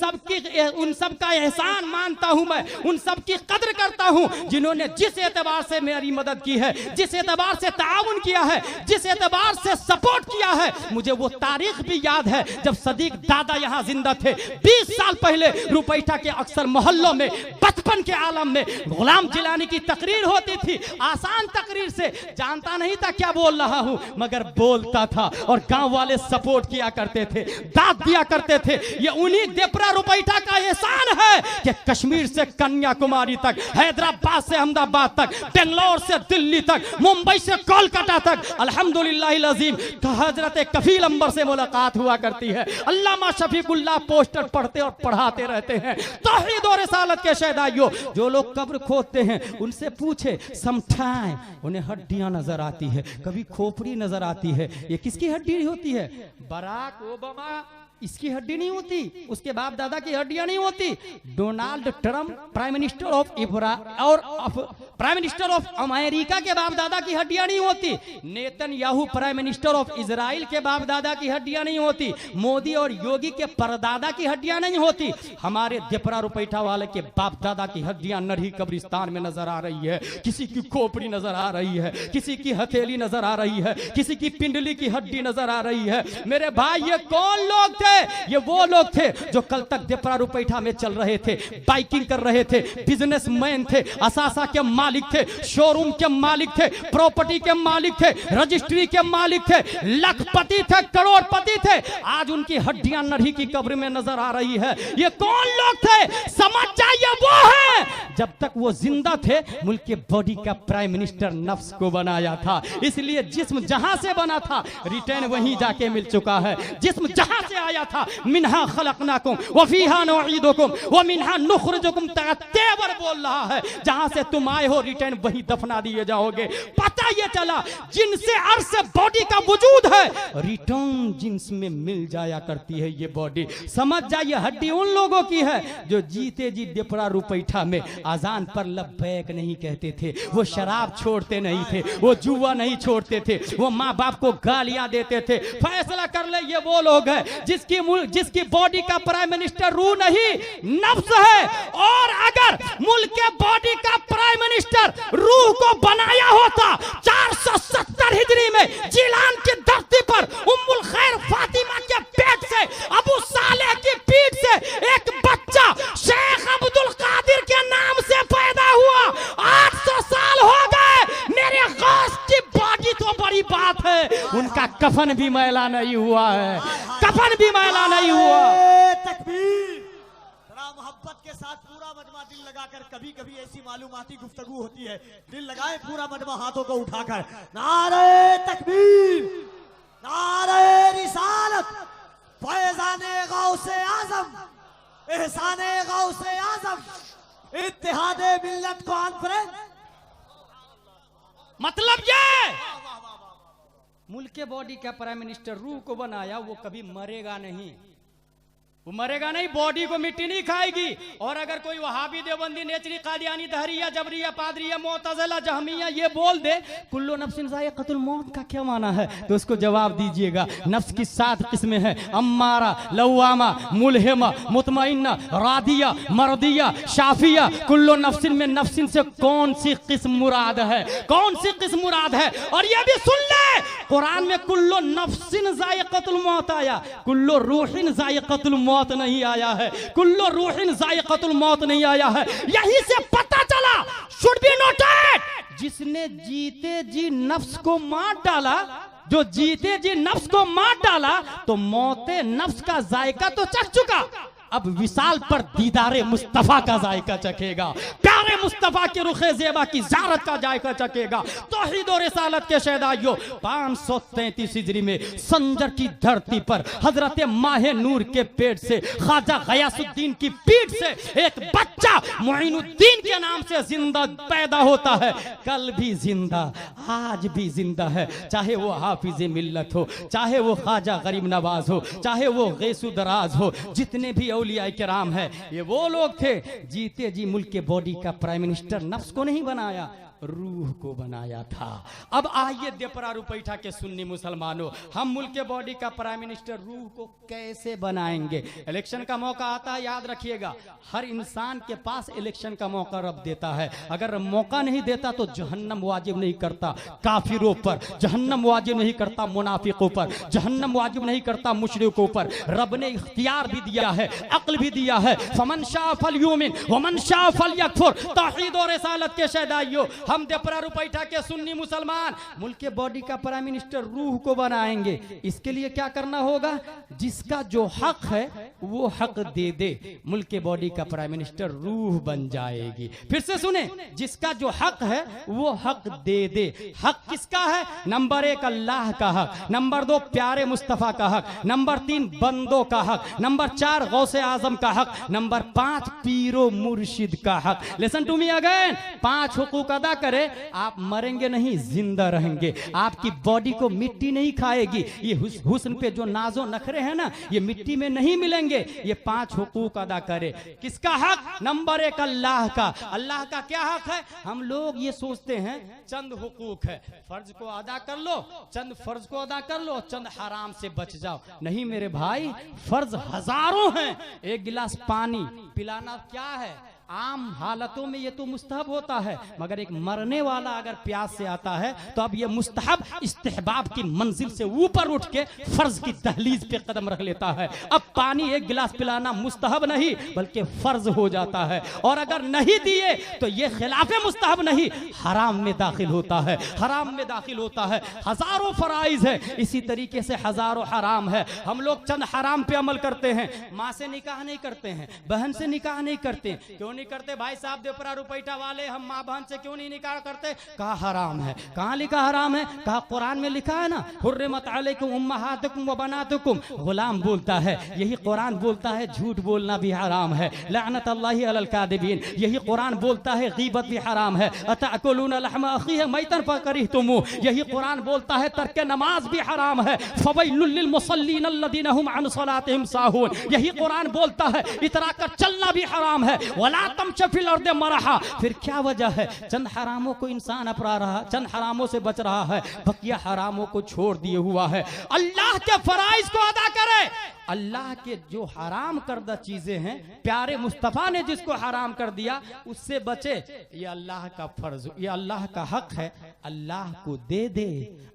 सब का एहसान मानता हूं मैं, उन सब की कद्र करता हूं जिन्होंने जिस एतबार से मेरी मदद की है, जिस एतबार से ताउन किया है, जिस एतबार से सपोर्ट किया है। मुझे वो तारीख भी याद है जब सदीक दादा यहाँ जिंदा थे। 20 साल पहले रुपैठा के अक्सर मोहल्लों में बचपन के आलम में गुलाम जिलानी की तकरीर होती थी। आसान तकरीर से जानता नहीं था क्या बोल रहा हूं, मगर बोलता था और गांव वाले सपोर्ट किया करते थे, दाद दिया करते थे। ये उन्हीं देपरा रुपैठा का एहसान है कि कश्मीर से कन्याकुमारी तक, हैदराबाद से अहमदाबाद तक, बेंगलोर से दिल्ली तक, मुंबई से कोलकाता तक, अल्हम्दुलिल्लाह अज़ीम हजरत कफील अंबर से मुलाकात हुआ करती है। अल्लामा शफीकुल्लाह पोस्टर पढ़ते और पढ़ाते रहते हैं। तौहीद और रिसालत के शहदाइयों, जो लोग कब्र खोदते हैं उनसे पूछे, समटाइम उन्हें हड्डियां नजर आती है, कभी खोपड़ी नजर आती है। ये किसकी हड्डी होती है? बराक ओबामा इसकी हड्डी नहीं होती, उसके बाप दादा की हड्डियां नहीं होती। Donald Trump prime minister of prime minister of America के बाप दादा की हड्डियां नहीं होती। Netanyahu prime minister of Israel के बाप दादा की हड्डियां नहीं होती। मोदी और योगी के परदादा की हड्डियां नहीं होती। हमारे देपरा रुपैठा वाले के बाप दादा की हड्डियां नरही कब्रिस्तान में नजर आ रही है। किसी की खोपड़ी नजर आ रही है, किसी की हथेली नजर आ रही है, किसी की पिंडली की हड्डी नजर आ रही है। मेरे भाई, ये कौन लोग थे? ये वो लोग थे जो कल तक देपरा रुपैठा में चल रहे थे, बाइकिंग कर रहे थे, बिजनेसमैन थे, असासा के मालिक थे, शोरूम के मालिक थे, प्रॉपर्टी के मालिक थे, रजिस्ट्री के मालिक थे, लखपति थे, करोड़पति थे। आज उनकी हड्डियां नरही की कब्र में नजर आ रही है। ये कौन लोग थे? समझ जाइए, वो है जब तक वो जिंदा थे मुल्क के बॉडी का प्राइम मिनिस्टर नफ्स को बनाया था। इसलिए जिस्म जहां से बना था रिटर्न वहीं जाके मिल चुका है। जिस्म जहां से आया था, मिन्हा खलकनाकुम व फीहा नुईदुकुम व मिन्हा नुखरिजुकुम, तेवर बोल रहा है। जहां से तुम आए हो हो रिटर्न वही दफना दिए जाओगे। पता ये चला जिनसे अर्श बॉडी का वजूद है, रिटर्न जिन्स में मिल जाया करती है ये बॉडी। समझ जाइए हड्डी उन लोगों की है जो जीते जी डेपरा रुपैठा में अजान पर लब्बैक नहीं कहते थे, वो शराब छोड़ते नहीं थे, वो जुआ नहीं छोड़ते थे, वो माँ बाप को गालियां देते थे। फैसला कर ले ये वो लोग हैं जिसकी बॉडी का प्राइम मिनिस्टर रूह नहीं नफ्स है। और अगर मुल्क के बॉडी का प्राइम मिनिस्टर रूह को बनाया होता 470 हिजरी में जिलान की धरती पर उम्मुल खैर फातिमा के पेट से अबू सालेह की पीठ से एक बच्चा शेख अब्दुल कादिर के नाम से पैदा हुआ। 800 साल हो गए, मेरे गौस की बॉडी तो बड़ी बात है, उनका कफन भी मैला नहीं हुआ है, कफन भी मैला नहीं हुआ। तकबीर। जरा मोहब्बत के साथ पूरा मजमा दिल लगाकर, कभी कभी ऐसी मालूमाती गुफ्तगू होती है, दिल लगाए पूरा मजमा हाथों को उठाकर, नारे तकबीर, नारे रिसालत, फैज़ाने गौसे आज़म, एहसाने गौसे आज़म, इत्तेहादे मिल्लत कॉन्फ्रेंस। मतलब ये मुल्क के बॉडी का प्राइम मिनिस्टर रूह को बनाया, वो कभी मरेगा नहीं, वो मरेगा नहीं, बॉडी को मिट्टी नहीं खाएगी। और अगर कोई वहाबी देवबंदी नेचरी कादियानी दहरिया जबरिया पादरिया मोतज़िला जहमिया ये बोल दे कुल्लु नफ्सिन ज़ाइक़तुल मौत का क्या माना है, तो उसको जवाब दीजिएगा नफ्स की 7 किस्में हैं, अम्मारा, लव्वामा, मुल्हिमा, मुतमइन्ना, रादिया, मर्दिया, शाफिया। कुल्लु नफ्सिन में नफ्सिन से कौन सी किस्म मुराद है, कौन सी किस्म मुराद है? और ये भी सुन ले, कुरान में कुल्लु नफ्सिन ज़ाइक़तुल मौत आया, कुल्लु रूहिन ज़ाइक़तुल मौत नहीं आया है, कुल्लु रूहिन ज़ाइक़तुल मौत नहीं आया है। यहीं से पता चला, शुड बी नोटेड, जिसने जीते जी नफ्स को मार डाला, जो जीते जी नफ्स को मार डाला तो मौते नफ्स का जायका तो चख चुका, अब विसाल पर दीदारे मुस्तफा का जायका चखेगा, प्यारे मुस्तफा के रुखे ज़ेबा की ज़ारत का जायका चखेगा। तौहीद और रिसालत के शहदाइयों, 533 हिजरी में संजर की धरती पर हजरत माहे नूर के पेट से ख्वाजा गयासुद्दीन की पीठ से एक बच्चा मुइनुद्दीन के नाम से जिंदा पैदा होता है। कल भी जिंदा, आज भी जिंदा है, चाहे वो हाफिज़े मिल्लत हो, चाहे वो ख्वाजा गरीब नवाज हो, चाहे वो गैसु दराज हो, जितने भी औलिया किराम है, ये वो लोग थे जीते जी मुल्क के बॉडी का प्राइम मिनिस्टर नफ्स को नहीं बनाया, रूह को बनाया था। अब आइए देपरा रुपैठा के सुन्नी मुसलमानों, हम मुल्क के बॉडी का प्राइम मिनिस्टर रूह को कैसे बनाएंगे? इलेक्शन का मौका आता है, याद रखिएगा, हर इंसान के पास इलेक्शन का मौका रब देता है। अगर मौका नहीं देता तो जहन्नम वाजिब नहीं करता काफिरों पर, जहन्नम वाजिब नहीं करता मुनाफिकों पर, जहन्नम वाजिब नहीं करता मुशरिकों पर। रब ने इख्तियार भी दिया है, अक्ल भी दिया है, फमन शाअ फलयुमिन वमन शाअ फलयकफुर। तौहीद और रिसालत के शहदाइयों, हम देपरा रुपैठा के सुन्नी मुसलमान मुल्क के बॉडी का प्राइम मिनिस्टर रूह को बनाएंगे। इसके लिए क्या करना होगा? जिसका जो हक है वो हक दे दे, मुल्क के बॉडी का प्राइम मिनिस्टर रूह बन जाएगी। फिर से सुने, जिसका जो हक है वो हक दे दे। हक किसका है? नंबर 1 अल्लाह का हक, नंबर 2 प्यारे मुस्तफा का हक, नंबर 3 बंदों का हक, नंबर 4 गौसे आजम का हक, नंबर 5 पीरो मुर्शिद का हक। लिसन टू मी अगेन, 5 हुकूक अदा करे, आप मरेंगे नहीं, जिंदा रहेंगे। आपकी बॉडी को मिट्टी नहीं खाएगी। ये हुस्न पे जो नाजो नखरे हैं ना, ये मिट्टी में नहीं मिलेंगे। ये 5 हुकूक अदा करे। किसका हक? नंबर 1 अल्लाह का। अल्लाह का क्या हक है? हम लोग ये सोचते हैं चंद हुकूक है, फर्ज को अदा कर लो, चंद फर्ज को अदा कर लो, चंद हराम से बच जाओ। नहीं मेरे भाई, फर्ज हजारों हैं। एक गिलास पानी पिलाना क्या है? आम हालतों में ये तो मुस्तहब होता है, मगर एक मरने वाला अगर प्यास से आता है तो अब ये मुस्तहब इस्तेहबाब की मंजिल से ऊपर उठ के फर्ज की दहलीज पे कदम रख लेता है। अब पानी 1 गिलास पिलाना मुस्तहब नहीं बल्कि फर्ज हो जाता है, और अगर नहीं दिए तो ये खिलाफे मुस्तहब नहीं, हराम में दाखिल होता है, हराम में दाखिल होता है। हजारों फराइज है, इसी तरीके से हजारों हराम है। हम लोग चंद हराम पे अमल करते हैं। माँ से निकाह नहीं करते हैं, बहन से निकाह नहीं करते, क्यों नहीं करते भाई साहब देवपरा रुपैठा वाले, हम माँ बहन से क्यों नहीं निकाह करते? कहा हराम है। कहाँ लिखा हराम है? कहा कुरान में लिखा है ना, हुर्रिमत अलैकुम उम्महातुकुम व बनातुकुम। गुलाम बोलता है, यही कुरान बोलता है झूठ बोलना भी हराम है, लअनतुल्लाहि अलल कादिबीन। यही कुरान बोलता है गीबत भी हराम है, अतअकुलूना लहमा अखीहि मैतन फकरिहतुमू। यही कुरान बोलता है तर्क नमाज भी हराम है, फवैलुल लिल मुसल्लीन अल्लज़ीना हुम अन सलातिहिम साहून। यही कुरान बोलता है इतरा कर चलना भी हराम है, वला तमशी फिल अर्दि मरहा। फिर क्या वजह है? चंद हरामों को इंसान अपना रहा, चंद हरामों से बच रहा है, बकिया हरामों को छोड़ दिए हुआ है। अल्लाह के फराइज को अदा करे। अल्लाह के जो हराम करदा चीजें हैं, प्यारे मुस्तफा ने जिसको हराम कर दिया उससे बचे। ये अल्लाह का फर्ज, ये अल्लाह का हक है, अल्लाह को दे दे,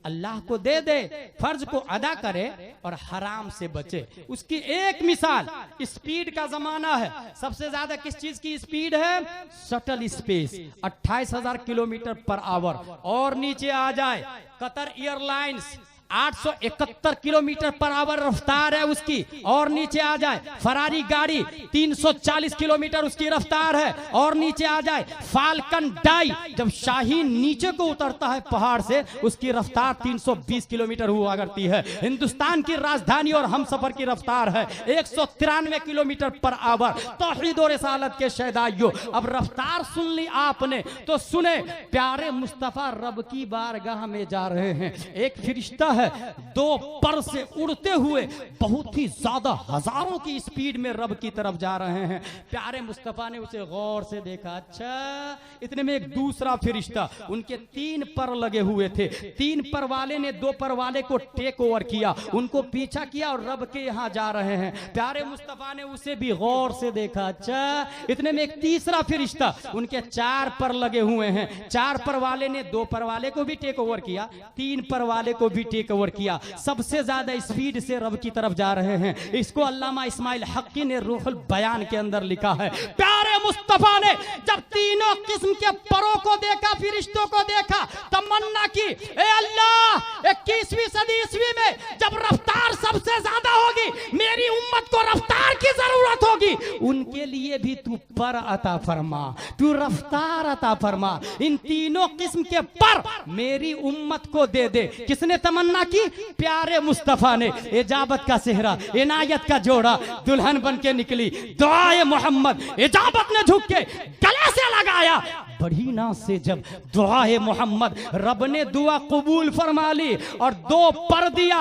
अल्लाह को दे दे, फर्ज को अदा करे और हराम से बचे। उसकी एक मिसाल, स्पीड का जमाना है। सबसे ज्यादा किस चीज की स्पीड है? Shuttle space, 28,000 kilometre per hour. और नीचे आ जाए Qatar airlines, 871 kilometre per hour रफ्तार है उसकी। और नीचे आ जाए फरारी गाड़ी, 340 किलोमीटर उसकी रफ्तार है। और नीचे आ जाए फाल्कन डाई, जब शाहीन नीचे को उतरता है पहाड़ से, उसकी रफ्तार 320 किलोमीटर हुआ करती है। हिंदुस्तान की राजधानी और हमसफर की रफ्तार है 193 किलोमीटर पर आवर। तौहीद और रिसालत के शहदाइयों, अब रफ्तार सुन ली आपने तो सुने, प्यारे मुस्तफा रब की बारगाह में जा रहे हैं। एक फरिश्ता है, दो पर से उड़ते हुए बहुत ही ज्यादा हजारों की स्पीड में रब की तरफ जा रहे हैं। प्यारे मुस्तफा ने उसे गौर से देखा। अच्छा, इतने में एक दूसरा फरिश्ता, उनके 3 पर लगे हुए थे, 3 पर वाले ने 2 पर वाले को टेक ओवर किया, उनको पीछा किया और रब के यहां जा रहे हैं। प्यारे मुस्तफा ने उसे भी गौर से देखा। अच्छा, इतने में एक तीसरा फरिश्ता, उनके 4 पर लगे हुए हैं, 4 पर वाले ने 2 पर वाले को भी टेक ओवर किया, 3 पर वाले को भी टेक ओवर किया। सबसे ज्यादा स्पीड से रब की तरफ जा रहे हैं। इसको अल्लामा इस्माइल हक्की ने रूहुल बयान के अंदर लिखा है। प्यारे मुस्तफा ने जब तीनों किस्म के परों को देखा, फरिश्तों को देखा, तमन्ना की, ए अल्लाह 21वीं सदी ईस्वी में जब रफ्तार सबसे ज्यादा होगी, मेरी उम्मत को रफ्तार की जरूरत होगी, उनके लिए भी तू पर अता फरमा, तू रफ्तार अता फरमा। इन तीनों किस्म के पर मेरी उम्मत को दे दे। किसने तमन्ना की? प्यारे मुस्तफा ने। इजाबत का सेहरा, इनायत का जोड़ा, दुल्हन बन के निकली। दुआए मोहम्मद, इजाबत ने झुक के गले से लगाया। बड़ी नाज से जब दुआए मोहम्मद, रब ने दुआ कबूल फरमा ली और 2 पर दिया,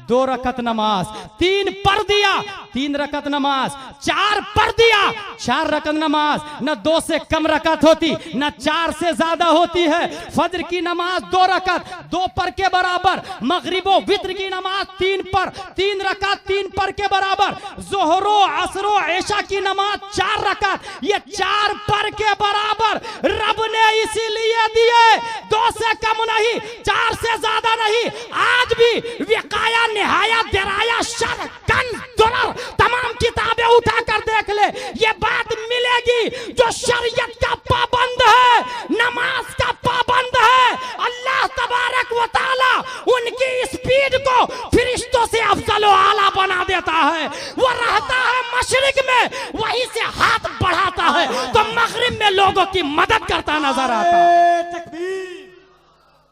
2 रकत नमाज, 3 पर दिया, 3 रकत नमाज, 4 पर दिया, 4 रकत नमाज। न 2 से कम रकत होती, न 4 से ज्यादा होती है। फजर की नमाज 2 रकत, 2 पर के बराबर। मगरिबो वित्र की नमाज 3 पर, 3 रकत 3 पर के बराबर। जोहरो असरो ऐशा की नमाज 4 रकत, ये 4 पर के बराबर रब ने इसीलिए दिए। 2 से कम नहीं, 4 से ज्यादा नहीं। आज भी विकाया, निहाया, दिराया, शर, कंज, दुरर, तमाम किताबें उठाकर देख ले, ये बात मिलेगी। जो शरीयत का पाबंद है, नमाज का पाबंद है, अल्लाह तबारक व तआला उनकी स्पीड को फरिश्तों से अफजल व आला बना देता है। वो रहता है मशरिक में, वहीं से हाथ बढ़ाता है तो मगरिब में लोगों की मदद करता नजर आता है। तकबीर,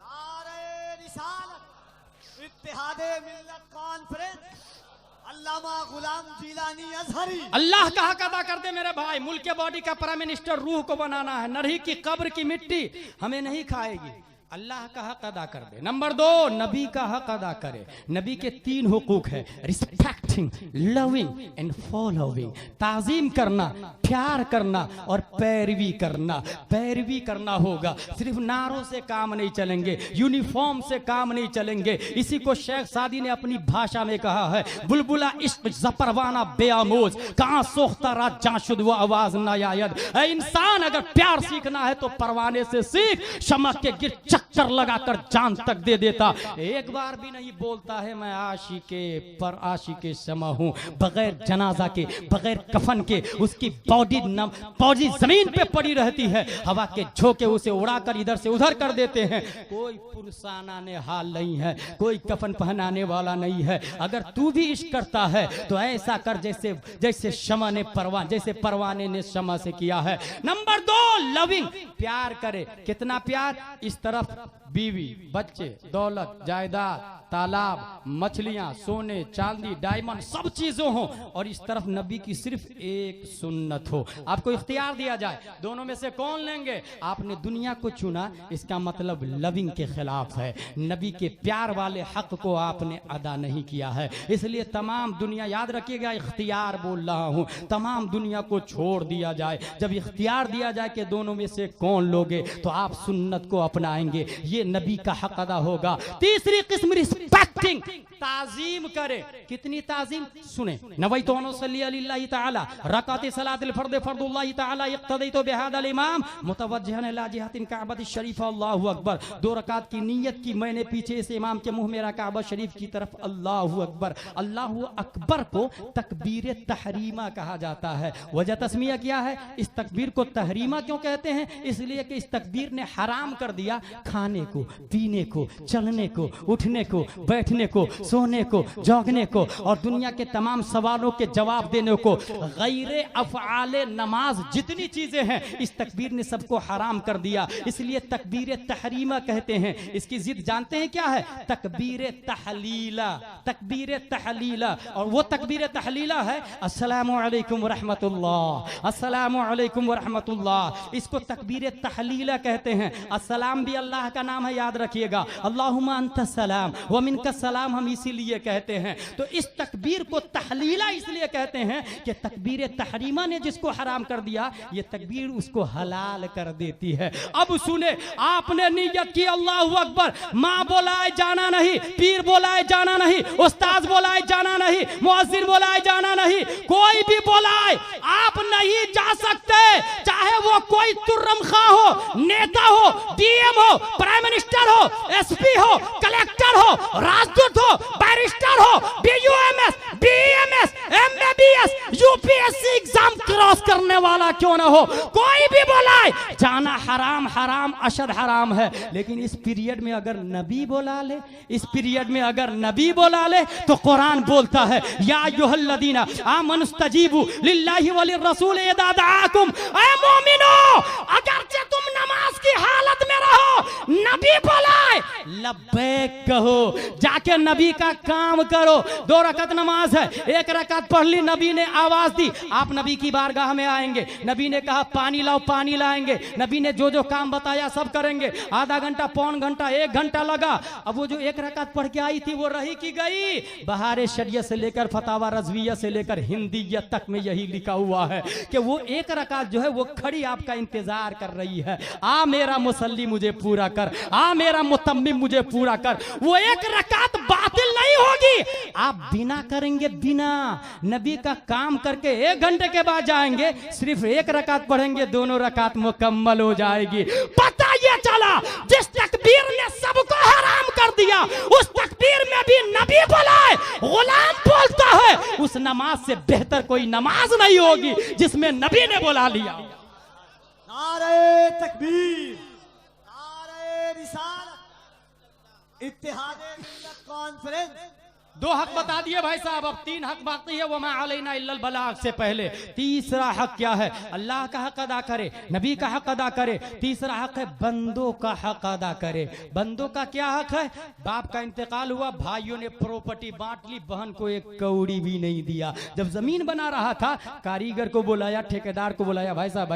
नारे रिसालत, इत्तेहादे मिल्लत कॉन्फ्रेंस, अल्लामा गुलाम जिलानी अजहरी। अल्लाह का हक अदा कर दे मेरे भाई। मुल्क के बॉडी का प्राइम मिनिस्टर रूह को बनाना है, नरही की कब्र की मिट्टी हमें नहीं खाएगी। अल्लाह का हक अदा कर दे। नंबर 2, नबी का हक अदा करे। नबी के 3 हुकूक है, रिस्पेक्टिंग, लविंग एंड फॉलोइंग। ताजीम करना, प्यार करना और पैरवी करना। पैरवी करना होगा, सिर्फ नारों से काम नहीं चलेंगे, यूनिफॉर्म से काम नहीं चलेंगे। इसी को शेख सादी ने अपनी भाषा में कहा है, बुलबुला इश्क जपरवाना बेआमोज, कहां सोखता रात जाशुद वो आवाज ना यायद। इंसान अगर प्यार सीखना है तो परवाने से सीख, शमक के गिर चक्कर लगाकर जान तक दे देता, एक बार भी नहीं बोलता है मैं आशिके समा हूँ। बगैर जनाजा के, बगैर कफन के उसकी बॉडी जमीन पे पड़ी रहती है, हवा के झोंके उसे उड़ाकर इधर से उधर कर देते हैं। कोई पुरसाना ने हाल नहीं है, कोई कफन पहनाने वाला नहीं है। अगर तू भी इश्क करता है तो ऐसा कर जैसे शमा ने जैसे परवाने ने शमा से किया है। नंबर 2, लविंग, प्यार करे। कितना प्यार? इस तरफ बीवी, बच्चे, दौलत, जायदाद, तालाब, मछलियां, सोने, चांदी, डायमंड, सब चीजों हो, और इस तरफ नबी की सिर्फ एक सुन्नत हो। आपको इख्तियार दिया जाए दोनों में से कौन लेंगे? आपने दुनिया को चुना, इसका मतलब लविंग के खिलाफ है। नबी के प्यार वाले हक को आपने अदा नहीं किया है। इसलिए तमाम दुनिया, याद रखिएगा इख्तियार बोल रहा हूं, तमाम दुनिया को छोड़ दिया जाए। जब इख्तियार दिया जाए कि दोनों में से कौन लोगे, तो आप सुन्नत को अपनाएंगे, ये नबी का हक अदा होगा। तीसरी किस्म रिस्पेक्टिंग, ताजीम करे। कितनी ताजीम? सुने, नवैतु अन उसल्ली लिल्लाहि तआला रकात सलातिल फर्द फर्दुल्लाहि तआला इक्तदैतु बिहादल इमाम मुतवज्जिहन इला जिहातिन काबत शरीफ अल्लाहु अकबर। 2 रकात की नियत की मैंने, पीछे से इमाम के मुंह मेरा काबा शरीफ की तरफ अल्लाहु अकबर। अल्लाहु अकबर को तकबीर तहरीमा कहा जाता है। वजह तस्मिया क्या है? इस तकबीर को तहरीमा क्यों कहते हैं? इसलिए कि इस तकबीर ने हराम कर दिया खाने को, पीने को, चलने को, उठने को, बैठने को, सोने को, जागने को, और दुनिया के तमाम सवालों के जवाब देने को। गैरे अफ़आले नमाज जितनी चीजें हैं, इस तकबीर ने सबको हराम कर दिया। इसलिए तकबीर तहरीमा कहते हैं। इसकी जिद जानते हैं क्या है? तकबीर तहलीला। तकबीर तहलीला, और वो तकबीर तहलीला है अस्सलामु अलैकुम रहमतुल्लाह, अस्सलामु अलैकुम रहमतुल्लाह। इसको तकबीर तहलीला कहते हैं। अस्सलाम भी अल्लाह का नाम है, याद रखिएगा। अल्लाहुम्मा अंतस सलाम व मिनकस सलाम, हम इसीलिए कहते हैं। तो इस तकबीर को तहलीला इसलिए कहते हैं कि तकबीर तहरीमा ने जिसको हराम कर दिया, ये तकबीर उसको हलाल कर देती है। अब सुने, आपने नियत की अल्लाहु अकबर, माँ बोलाए जाना नहीं, पीर बोलाए जाना नहीं, उस्ताद बोलाए जाना नहीं, मुअज्जिन बोलाए जाना नहीं, कोई भी बोलाए आप नहीं जा सकते। चाहे वो कोई तुर्रम खां हो, नेता हो, डीएम हो, प्राइम मिनिस्टर हो, एसपी हो, कलेक्टर हो, राजदूत हो, बैरिस्टर हो, BUMS, BMS, MBBS, UPSC exam cross करने वाला क्यों ना हो, कोई भी बोलाए जाना हराम, हराम अशद हराम है। लेकिन इस पीरियड में अगर नबी बोला ले, इस पीरियड में अगर नबी बोला ले, तो कुरान बोलता है या अय्युहल्लज़ीना आमनुस्तजीबु लिल्लाहि व लिर्रसूल इज़ा दआकुम। ऐ मोमिनो, अगर तुम नमाज की हालत में रहो, नबी बोलाए लब्बैक कहो, जाके नबी का काम करो। 2 रकात नमाज है, 1 रकात पढ़ ली, नबी ने आवाज दी, आप नबी की बारगाह में आएंगे, नबी ने कहा पानी लाओ, पानी लाएंगे, नबी ने जो जो काम बताया सब करेंगे। आधा घंटा, पौन घंटा, 1 घंटा लगा। अब वो जो 1 रकात पढ़ के आई थी, वो रही की गई? बहारे शरियत से लेकर फतावा रज़विया से लेकर हिंदियत तक में यही लिखा हुआ है कि वो 1 रकात जो है वो खड़ी आपका इंतजार कर रही है। आ मेरा मुसल्ली मुझे पूरा कर, आ मेरा मुतम्मिम मुझे पूरा कर। वो 1 रकात बातिल नहीं होगी, आप बिना करेंगे, बिना नबी का काम करके 1 घंटे के बाद जाएंगे, सिर्फ 1 रकात पढ़ेंगे, 2 रकात मुकम्मल हो जाएगी। पता ये चला, जिस तकबीर ने सबको हराम कर दिया, उस तकबीर में भी नबी बुलाए, गुलाम बोलता है, उस नमाज से बेहतर कोई नमाज नहीं होगी जिसमें नबी ने बुला लिया। नारे तकबीर, नारे रिसालत, इत्तिहादे मिल्लत कॉन्फ्रेंस। 2 हक बता दिए भाई साहब, अब 3 हक बाकी है। वमा अलैना इल्लल बलाग से पहले तीसरा हक क्या है? अल्लाह का हक अदा करे, नबी का हक अदा करे। तीसरा हक है बंदों का हक अदा करे। बंदों का क्या हक है? बाप का इंतकाल हुआ, भाइयों ने प्रॉपर्टी बांट ली, बहन को 1 कौड़ी भी नहीं दिया। जब जमीन बना रहा था, कारीगर को बुलाया, ठेकेदार को बुलाया, भाई साहब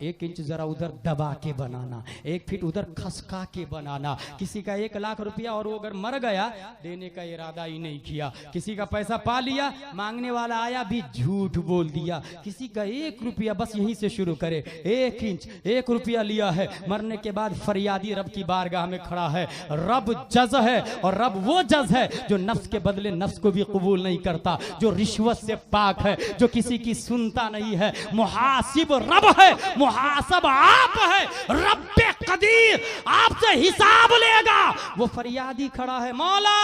1 इंच जरा उधर दबा के बनाना, 1 फीट उधर खसका के बनाना। किसी का 1 लाख रुपया और वो अगर मर गया, देने का इरादा ही नहीं किया। किसी का पैसा पा लिया, मांगने वाला आया भी झूठ बोल दिया। किसी का 1 रुपया, बस यहीं से शुरू करे, 1 इंच 1 रुपया लिया है, मरने के बाद फरियादी रब की बारगाह में खड़ा है। रब जज है, और रब वो जज है जो नफ्स के बदले नफ्स को भी कबूल नहीं करता, जो रिश्वत से पाक है, जो किसी की सुनता नहीं है। मुहासिब रब है, मुहासब आप है। रब्बे कदीर आपसे हिसाब लेगा। वो फरियादी खड़ा है, मौला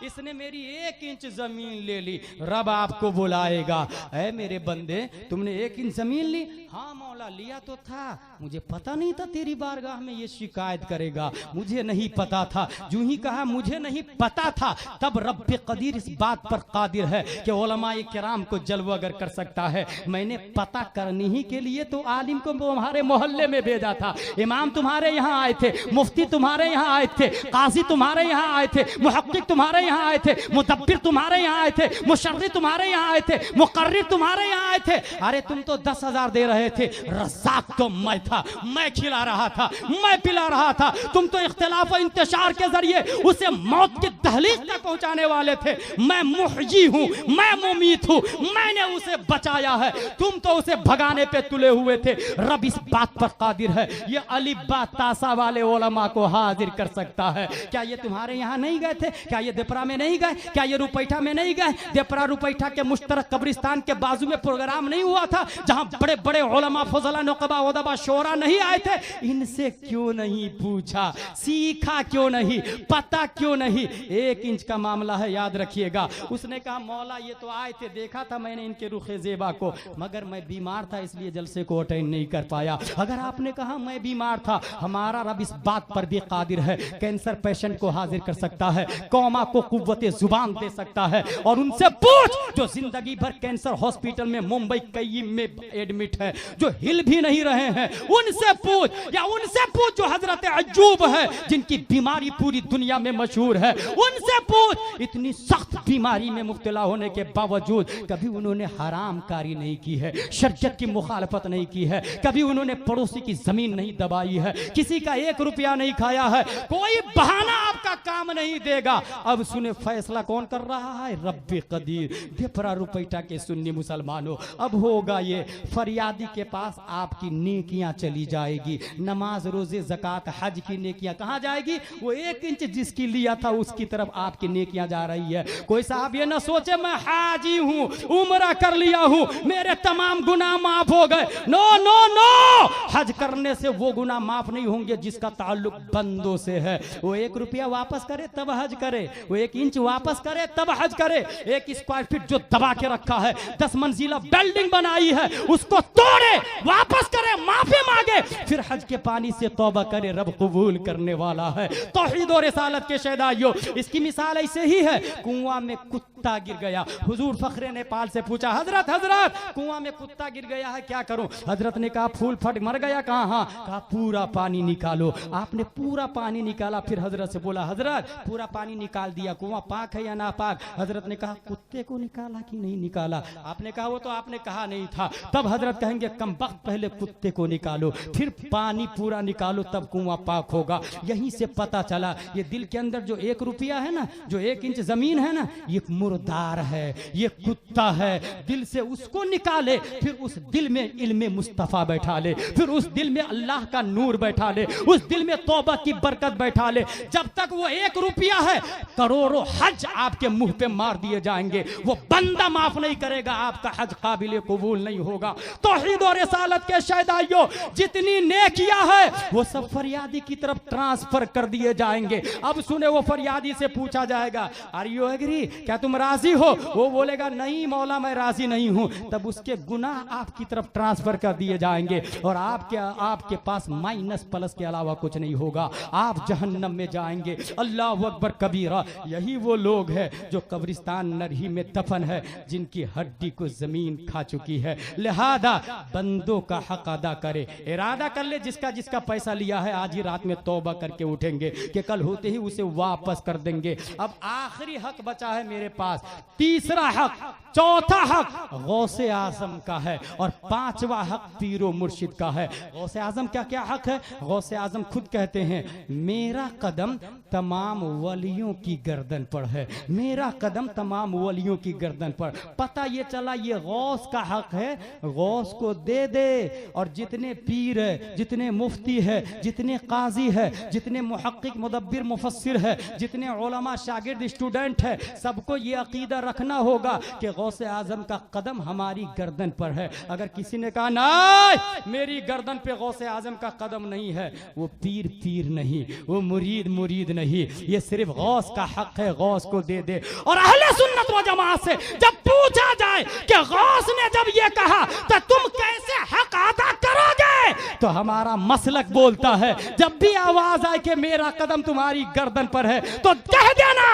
इसने मेरी 1 इंच जमीन ले ली। रब आपको बुलाएगा, ऐ मेरे बंदे तुमने 1 इंच जमीन ली? हाँ मौला लिया तो था, मुझे पता नहीं था तेरी बारगाह में ये शिकायत करेगा, मुझे नहीं पता था। जो ही कहा मुझे नहीं पता था, तब रब्बे कदीर इस बात पर कादिर है कि उलमाए किराम को जल्व अगर कर सकता है। मैंने पता करने ही के लिए तो आलिम को तुम्हारे मोहल्ले में भेजा था। इमाम तुम्हारे यहाँ आए थे, मुफ्ती तुम्हारे यहाँ आए थे, काजी तुम्हारे यहाँ आए थे, मुहक्किक तुम्हारे यहाँ आए थे, मुदब्बिर तुम्हारे यहाँ आए थे, मुशर्री तुम्हारे यहाँ आए थे, मुकर्रिर तुम्हारे यहाँ आए थे। अरे तुम तो 10,000 दे रहे थे, रज़ाक तो मैं था, मैं खिला रहा था, मैं पिला रहा था। तुम तो इख्तिलाफ और इंतशार के जरिए उसे मौत की दहलीज तक पहुंचाने वाले थे। मैं मुहयी हूँ, मैं मुमीत हूँ, मैंने उसे बचाया है, तुम तो उसे भगाने पे तुले हुए थे। रब इस बात पर कादिर है, ये अलीबा तासा वाले उलमा को हाजिर कर सकता है। क्या ये तुम्हारे यहाँ नहीं गए थे? क्या ये देपरा में नहीं गए? क्या ये रुपैठा में नहीं गए? देपरा रुपैठा के मुश्तरक कब्रिस्तान के बाजू में प्रोग्राम नहीं हुआ था, जहां बड़े बड़े उलमा फजला नुकबा उदबा शोरा नहीं आए थे? इनसे क्यों नहीं पूछा, सीखा क्यों नहीं, पता क्यों नहीं? 1 इंच का मामला है, याद रखिएगा। उसने कहा मौला ये तो आए थे, देखा था मैंने इनके रुखे ज़ेबा को, मगर मैं बीमार था इसलिए जलसे को अटेंड नहीं कर पाया। अगर आपने कहा मैं बीमार था, हमारा रब इस बात पर भी कादिर है, कैंसर पेशेंट को हाजिर कर सकता है, कौमा को कुव्वते जुबान दे सकता है। और उनसे पूछ जो जिंदगी भर कैंसर हॉस्पिटल में मुंबई कई में एडमिट है, जो हिल भी नहीं रहे हैं, उनसे पूछ, या उनसे पूछ जो हजरत अय्यूब है जिनकी बीमारी पूरी दुनिया में मशहूर है, उनसे पूछ इतनी सख्त बीमारी में मुब्तला होने के बावजूद कभी उन्होंने हराम कारी नहीं की है, शरीयत की मुखालफत नहीं की है, कभी उन्होंने पड़ोसी की जमीन नहीं दबाई है, किसी का 1 रुपया नहीं खाया है। कोई बहाना आपका काम नहीं देगा। अब सुने फैसला कौन कर रहा है? रब्बे कदीर। देपरा रुपैठा के सुन्नी मुसलमानों, अब होगा ये, फरियादी के पास आपकी नेकियां चली जाएगी, नमाज रोजे ज़कात हज की नेकियां कहां जाएगी? वो 1 इंच जिसकी लिया था उसकी तरफ आपकी नेकियां जा रही है। कोई साहब ये ना सोचे मैं हाजी हूं, उम्रा कर लिया हूं, मेरे तमाम गुनाह माफ हो गए। नो नो नो, हज करने से वो गुनाह माफ नहीं होंगे जिसका ताल्लुक बंदों से है। वो 1 रुपया वापस करे तब हज करे, वो 1 इंच वापस करे तब हज करे। 1 स्क्वायर फीट जो दबा के रखा है, 10 मंजिला बिल्डिंग बनाई है, उसको तोड़े, वापस करे, माफी मांगे, फिर हज के पानी से तौबा करे, रब कबूल करने वाला है। तौहीद और रिसालत के शहदाइयों, इसकी मिसाल ऐसे ही है। कुआं में कुत्ता गिर गया, हुजूर फखरे नेपाल से पूछा, हजरत हजरत कुआं में कुत्ता गिर गया है, क्या करूं? हजरत ने कहा फूल फट मर गया। कहा हाँ। कहा पूरा पानी निकालो। आपने पूरा पानी निकाला, फिर हजरत से बोला हजरत पूरा पानी निकाल दिया, कुआं पाक है या नापाक? हजरत ने कहा कुत्ते को निकाला कि नहीं निकाला? आपने कहा वो तो आपने कहा नहीं था। तब हजरत कहेंगे कमबख्त, पहले कुत्ते को निकालो, फिर पानी पूरा निकालो, तब कुआं पाक होगा। यहीं से पता चला ये दिल के अंदर जो 1 रुपया है ना, जो 1 इंच जमीन है ना, ये मुर्दार है, ये कुत्ता है। दिल से उसको निकाले, फिर उस दिल में इल्मे मुस्तफा बैठा ले, फिर उस दिल में अल्लाह का नूर बैठा ले, उस दिल में तौबा की बरकत बैठा ले। जब तक वो 1 रुपया है, करोड़ों हज आपके मुंह पे मार दिए जाएंगे, वो बंदा माफ नहीं करेगा, आपका हज काबिल कबूल नहीं होगा। तौहीद और रिसालत के शहदाइयों, जितनी नेकियां है वो सब फरियादी की तरफ ट्रांसफर कर दिए जाएंगे। अब सुने, वो फरियादी से पूछा जाएगा आर यू एग्री, क्या तुम राजी हो? वो बोलेगा नहीं मौला मैं राजी नहीं हूं। तब उसके गुनाह आपकी तरफ ट्रांसफर कर दिए जाएंगे और आपके पास माइनस प्लस के अलावा कुछ नहीं होगा, आप जहन्नम में जाएंगे। अल्लाह अकबर कबीरा। यही वो लोग हैं जो कब्रिस्तान नरही में दफन है, जिनकी हड्डी को जमीन खा चुकी है। लिहाजा बंदों का हक अदा करे, इरादा कर ले जिसका जिसका पैसा लिया है आज ही रात में तौबा करके उठेंगे कि कल होते ही उसे वापस कर देंगे। अब आखिरी हक बचा है मेरे पास, तीसरा हक, चौथा हक गौसे आजम का है और पांचवा हक पीरो मुर्शिद का है। गौसे आजम क्या क्या हक है? गौसे आजम खुद कहते हैं मेरा कदम तमाम वलियों की गर्दन पर है, मेरा कदम तमाम वलियों की गर्दन पर। पता ये चला ये गौस का हक है, गौस को दे दे। और जितने पीर है, जितने मुफ्ती है, जितने काजी है, जितने मुहक्किक मुदब्बिर मुफस्सिर है, जितने उलमा शागिर्द स्टूडेंट है, सबको ये अकीदा रखना होगा कि गौसे आजम का कदम हमारी गर्दन पर है। अगर किसी ने कहा नहीं मेरी गर्दन पे गौसे आजम का कदम नहीं है, वो पीर पीर नहीं, वो मुरीद मुरीद नहीं, ये सिर्फ गौस का हक है, गौस को दे दे। और अहले सुन्नत व जमात से जब पूछा जाए कि गौस ने जब ये कहा तो तुम कैसे हक अदा करोगे, तो हमारा मसलक बोलता है जब भी आवाज आए कि मेरा कदम तुम्हारी गर्दन पर है तो कह देना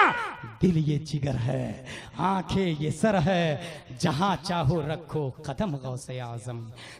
दिल ये जिगर है, आंखें ये सर है, जहां चाहो रखो कदम गौसे आजम,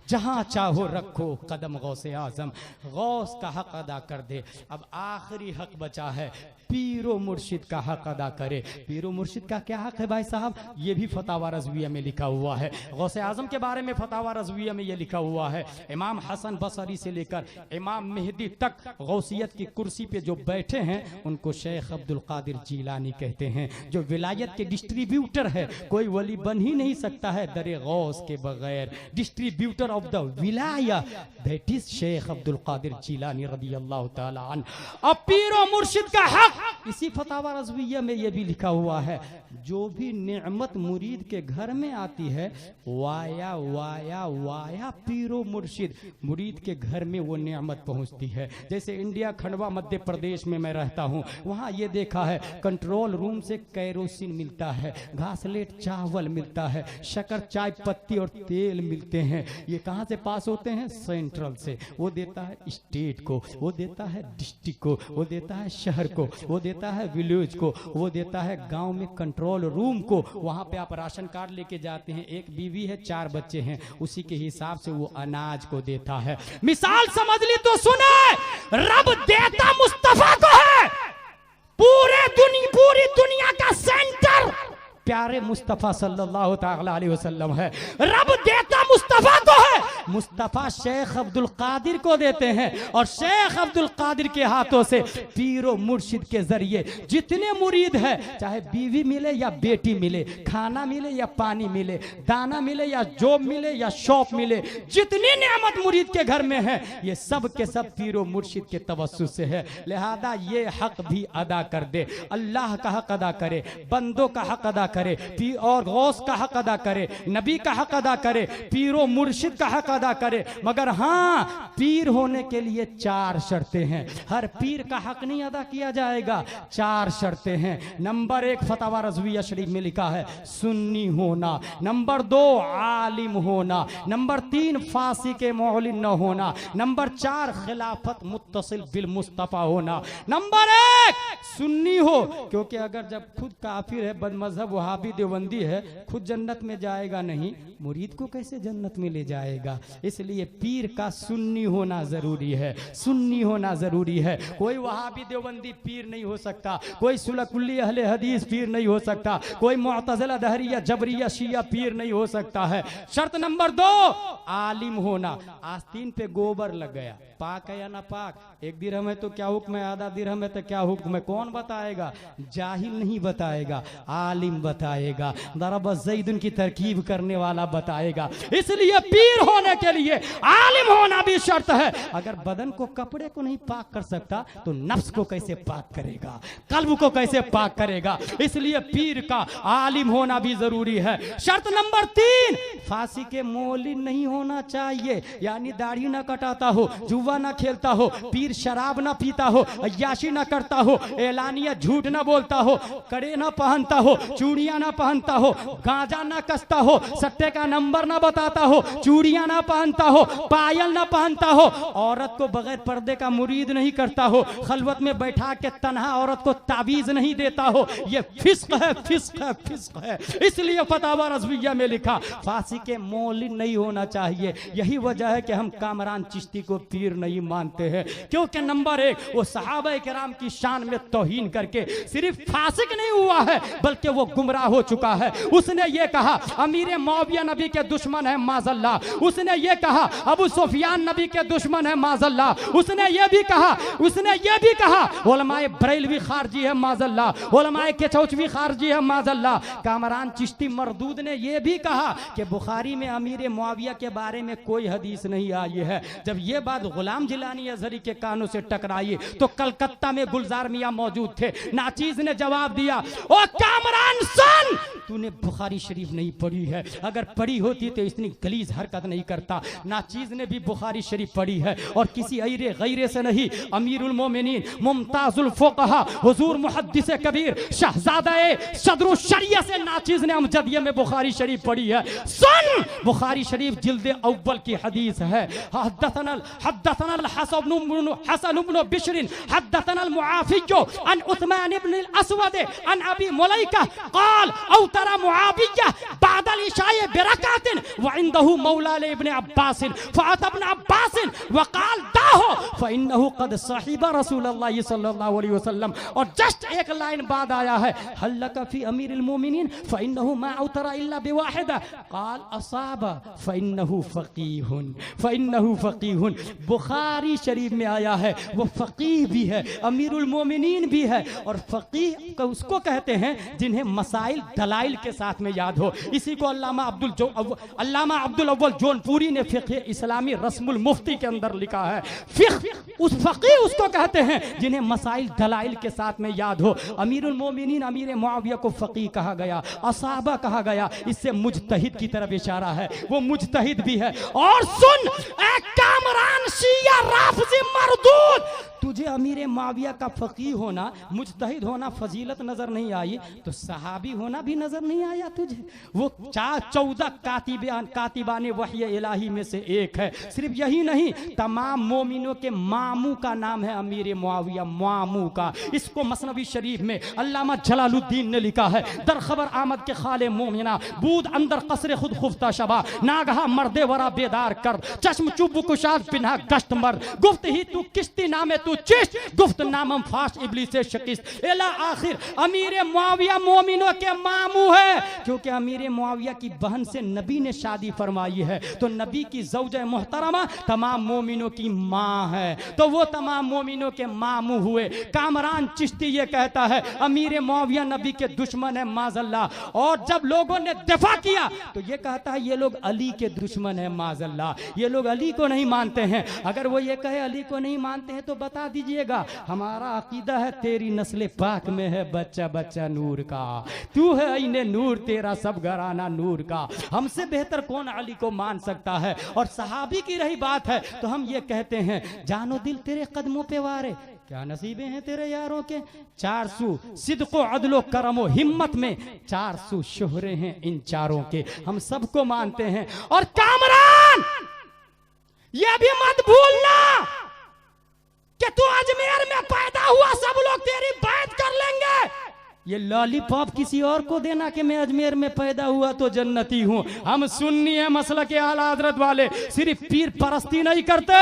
जहां चाहो रखो कदम गौसे आजम। गौस का हक अदा कर दे। अब आखिरी हक बचा है, पीरो मुर्शिद का हक अदा करे। पीरो मुर्शिद का क्या हक है भाई साहब? ये भी फतावा रज़विया में लिखा हुआ है। गौसे आजम के बारे में फतावा रज़विया में ये लिखा हुआ है, इमाम हसन बसरी से लेकर इमाम मेहदी तक गौसियत की कुर्सी पे जो बैठे हैं उनको शेख अब्दुल कादिर जीलानी कहते हैं, जो विलायत के डिस्ट्रीब्यूटर है। कोई वली बन ही नहीं सकता है दरे गौस के बगैर। डिस्ट्रीब्यूटर ऑफ द विलाया दैट इज शेख अब्दुल कादिर जीलानी रज़ी अल्लाह तआला अन्हु। अब पीरो मुर्शिद का हक इसी फतावा रज़विया में यह भी लिखा हुआ है, जो भी नेमत मुरीद के घर में आती है वाया वाया वाया पीरो मुर्शिद, मुरीद के घर में वो नेमत पहुंचती है। जैसे इंडिया खंडवा मध्य प्रदेश में मैं रहता हूं, वहां ये देखा है कंट्रोल रूम से कैरोसिन मिलता है, घासलेट चावल मिलता है, शक्कर चाय पत्ती और तेल मिलते हैं। ये कहां से पास होते हैं? सेंट्रल से। वो देता है स्टेट को, वो देता है डिस्ट्रिक्ट को, वो देता है शहर को, वो देता है विलेज को, वो देता है गांव में कंट्रोल रूम को। वहां पे आप राशन कार्ड लेके जाते हैं, एक बीवी है 4 बच्चे हैं, उसी के हिसाब से वो अनाज को देता है। मिसाल समझ ली तो सुने, रब देता मुस्तफा को है, पूरी दुनिया का सेंटर प्यारे मुस्तफा सल्लल्लाहु ताला अलैहि वसल्लम है। रब देता मुस्तफा को है, मुस्तफा शेख अब्दुल कादिर को देते हैं और शेख अब्दुल कादिर के हाथों से पीरो मुर्शिद के जरिए जितने मुरीद है, चाहे बीवी मिले या बेटी मिले, खाना मिले या पानी मिले, दाना मिले या जॉब मिले या शॉप मिले, जितनी नेमत मुरीद के घर में है ये सब के सब पीरो मुर्शिद के तवस्सुल से है। लिहाजा ये हक भी अदा कर दे। अल्लाह का हक अदा करे, बंदों का हक अदा करे, और गौस का हक अदा करे, नबी का हक अदा करे, पीरो मुर्शिद का हक अदा करे। मगर हाँ, पीर होने के लिए 4 शर्तें हैं। हर पीर का हक नहीं अदा किया जाएगा, 4 शर्तें हैं। नंबर 1 फतावा रज़विया शरीफ में लिखा है सुन्नी होना, नंबर 2 आलिम होना, नंबर 3 फासी के मौलिन न होना, नंबर 4 खिलाफत मुत्तसिल बिल मुस्तफा होना। नंबर 1 सुन्नी हो, क्योंकि अगर जब खुद काफिर है, बदमजहब वहाबी देवबंदी है, खुद जन्नत में जाएगा नहीं, मुरीद को कैसे जन्नत में ले जाएगा? इसलिए पीर का सुन्नी होना जरूरी है, सुन्नी होना जरूरी है। कोई वहाबी देवबंदी पीर नहीं हो सकता, कोई सुलकुल्ली अहले हदीस पीर नहीं हो सकता, कोई मुअतज़िला दहरिया जबरिया शिया पीर नहीं हो सकता है। शर्त नंबर 2 आलिम होना। आस्तीन पे गोबर लग गया, पाक है या ना पाक? 1 दिरहम है तो क्या हुक्म है, आधा दिरहम है तो क्या हुक्म है? कौन बताएगा? जाहिल नहीं बताएगा, आलिम बताएगा, दरब ज़ैदुन की तरकीब करने वाला बताएगा। इसलिए पीर होने के लिए आलिम होना भी शर्त है। अगर बदन को, कपड़े को नहीं पाक कर सकता तो नफ्स को कैसे पाक करेगा, कल्ब को कैसे पाक करेगा? इसलिए पीर का आलिम होना भी जरूरी है। शर्त नंबर 3 फांसी के मौलिन नहीं होना चाहिए, यानी दाढ़ी ना कटाता हो, जुआ ना खेलता हो, पीर शराब ना पीता हो, अय्याशी ना करता हो, एलानिया झूठ ना बोलता हो, कड़े ना पहनता हो, चूड़ियां ना पहनता हो, गांजा ना कसता हो, सट्टे का नंबर ना बता बताता हो, चूड़ियां ना पहनता हो, पायल ना पहनता हो, औरत को बगैर पर्दे का मुरीद नहीं करता हो, खलवत में बैठा के तन्हा औरत को ताबीज नहीं देता हो, ये फिस्क है, फिस्क है, फिस्क है। इसलिए फतावा रज़विया में लिखा फांसी के मौलिन नहीं होना चाहिए। यही वजह है कि हम कामरान चिश्ती को पीर नहीं मानते हैं, क्योंकि नंबर एक, वो सहाबा किराम की शान में तौहीन करके सिर्फ फासिक नहीं हुआ है बल्कि वो गुमराह हो चुका है। उसने ये कहा अमीर मुआविया नबी के दुश्मन है माज़ल्ला, उसने ये कहा अबू सुफियान नबी के दुश्मन है माज़ल्ला, उसने ये भी कहा उलमाए बरेलवी खारजी है माज़ल्ला, उलमाए केचौचवी खारजी है माज़ल्ला। कामरान चिश्ती मरदूद ने यह भी कहा कि बुखारी में अमीर मुआविया के बारे में कोई हदीस नहीं आई है। जब ये बात गुलाम जिलानी अज़हरी के कानों से टकराई तो कलकत्ता में गुलजार मियां मौजूद थे। नाचीज ने जवाब दिया, ओ कामरान सुन, तूने बुखारी शरीफ नहीं पढ़ी है, अगर पढ़ी होती तो इतनी गलीज हरकत नहीं करता। नाचीज ने भी बुखारी शरीफ पढ़ी है और किसी अईरे गैरे से नहीं, अमीरुल मोमिनीन मुमताजुल फुक़हा हुजूर मुहद्दिस कबीर शहजादा सदरुल शरिया से नाचीज ने अमजदिया में बुखारी शरीफ पढ़ी है। सुन, बुखारी शरीफ जिल्द अव्वल की हदीस है। हदथनल हसन इब्न बिश्र हदथनल मुआफिय अन उस्मान इब्न अल-अस्वद अन अबी मुलैका क़ाल औतरा मुआविया बादल इशाए बिरकातिन व इंदहु मौला इब्न अब्बास फअत इब्न अब्बास व क़ाल दाहो फइन्नहु क़द साहिबा रसूलुल्लाह सल्लल्लाहु अलैहि वसल्लम। और जस्ट एक लाइन बाद आया है, हल्लका फी अमीरिल मोमिनीन फइन्नहु मा औतरा इल्ला बिवाहिदा क़ाल असाबा फइन्नहु फ़क़ीहुन। बुखारी शरीफ में आया है, वो फ़क़ीह भी है, अमीरुल मोमिनीन भी है, और फ़क़ीह को उसको कहते हैं जिन्हें मसाइल दलाइल के साथ में याद हो। इसी को अल्लामा अब्दुल अव्वल जौनपुरी ने फ़िक़्ह इस्लामी रस्मुल मुफ्ती के अंदर लिखा है। उस फ़क़ीह उसको कहते हैं जिन्हें मसाइल दलाइल के साथ में याद हो। अमीरुल मोमिनीन अमीर मुआविया को फ़क़ीह कहा गया, असाबा कहा गया, इससे मुजतहिद की तरफ इशारा है, वो मुजतहिद भी है। और सुन ए कामरान शिया राफ़िज़ी मरदूद, तुझे अमीर मुआविया का फ़क़ीह होना, मुजतहिद होना फजीलत नजर नहीं आई तो सहाबी होना भी नजर नहीं आया तुझे? वो 14 कातिबान वही इलाही में से एक है। सिर्फ यही नहीं, तमाम मोमिनों के मामू का नाम है अमीर मुआविया, मामू का। इसको मसनवी शरीफ में अल्लामा जलालुद्दीन ने लिखा है, दर खबर आमद के खाले मोमिना बूद अंदर कसरे खुद खुफ्ता शबा नागहा मर्दे वरा बेदार कर चश्म चुब कुशाद पिन्हा गश्त मर्द गुफ्त ही तू किश्ती नामे तू चिश्त गुफ्त नामम फाश इबली से शकिस्त एला आखिर अमीर मुआविया मोमिनों के मामू है, क्योंकि अमीर मुआविया की बहन से नबी ने शादी फरमाई है, तो नबी की ज़ौजा मोहतरमा तमाम मोमिनों की माँ है, तो वो तमाम मोमिनों के मामू हुए। कामरान चिश्ती ये कहता है अमीर मुआविया नबी के दुश्मन है माज़ल्ला, और जब लोगों ने दफा किया तो ये कहता है ये लोग अली के दुश्मन है माज़ल्ला, ये लोग अली को नहीं मानते हैं। अगर वो ये कहे अली को नहीं मानते हैं तो बता दीजिएगा, हमारा अकीदा है तेरी नस्ल पाक में है बच्चा बच्चा नूर का, तू है आईने नूर, तेरा सब घराना नूर का, हमसे बेहतर कौन अली को मान सकता है। और सहाबी की रही बात है तो हम ये कहते हैं जानो दिल तेरे कदमों पे वारे, क्या नसीबे हैं तेरे यारों के, 400 सिद्को अदलो करमो हिम्मत में 400 शोहरे हैं इन चारों के, हम सबको मानते हैं। और कामरान ये भी मत भूलना कि तू अजमेर में पैदा हुआ, सब लोग तेरी बैत कर लेंगे। ये लॉलीपॉप किसी और को देना कि मैं अजमेर में पैदा हुआ तो जन्नती हूँ। हम सुन्नी है मसला के आला हजरत वाले, सिर्फ पीर परस्ती नहीं करते,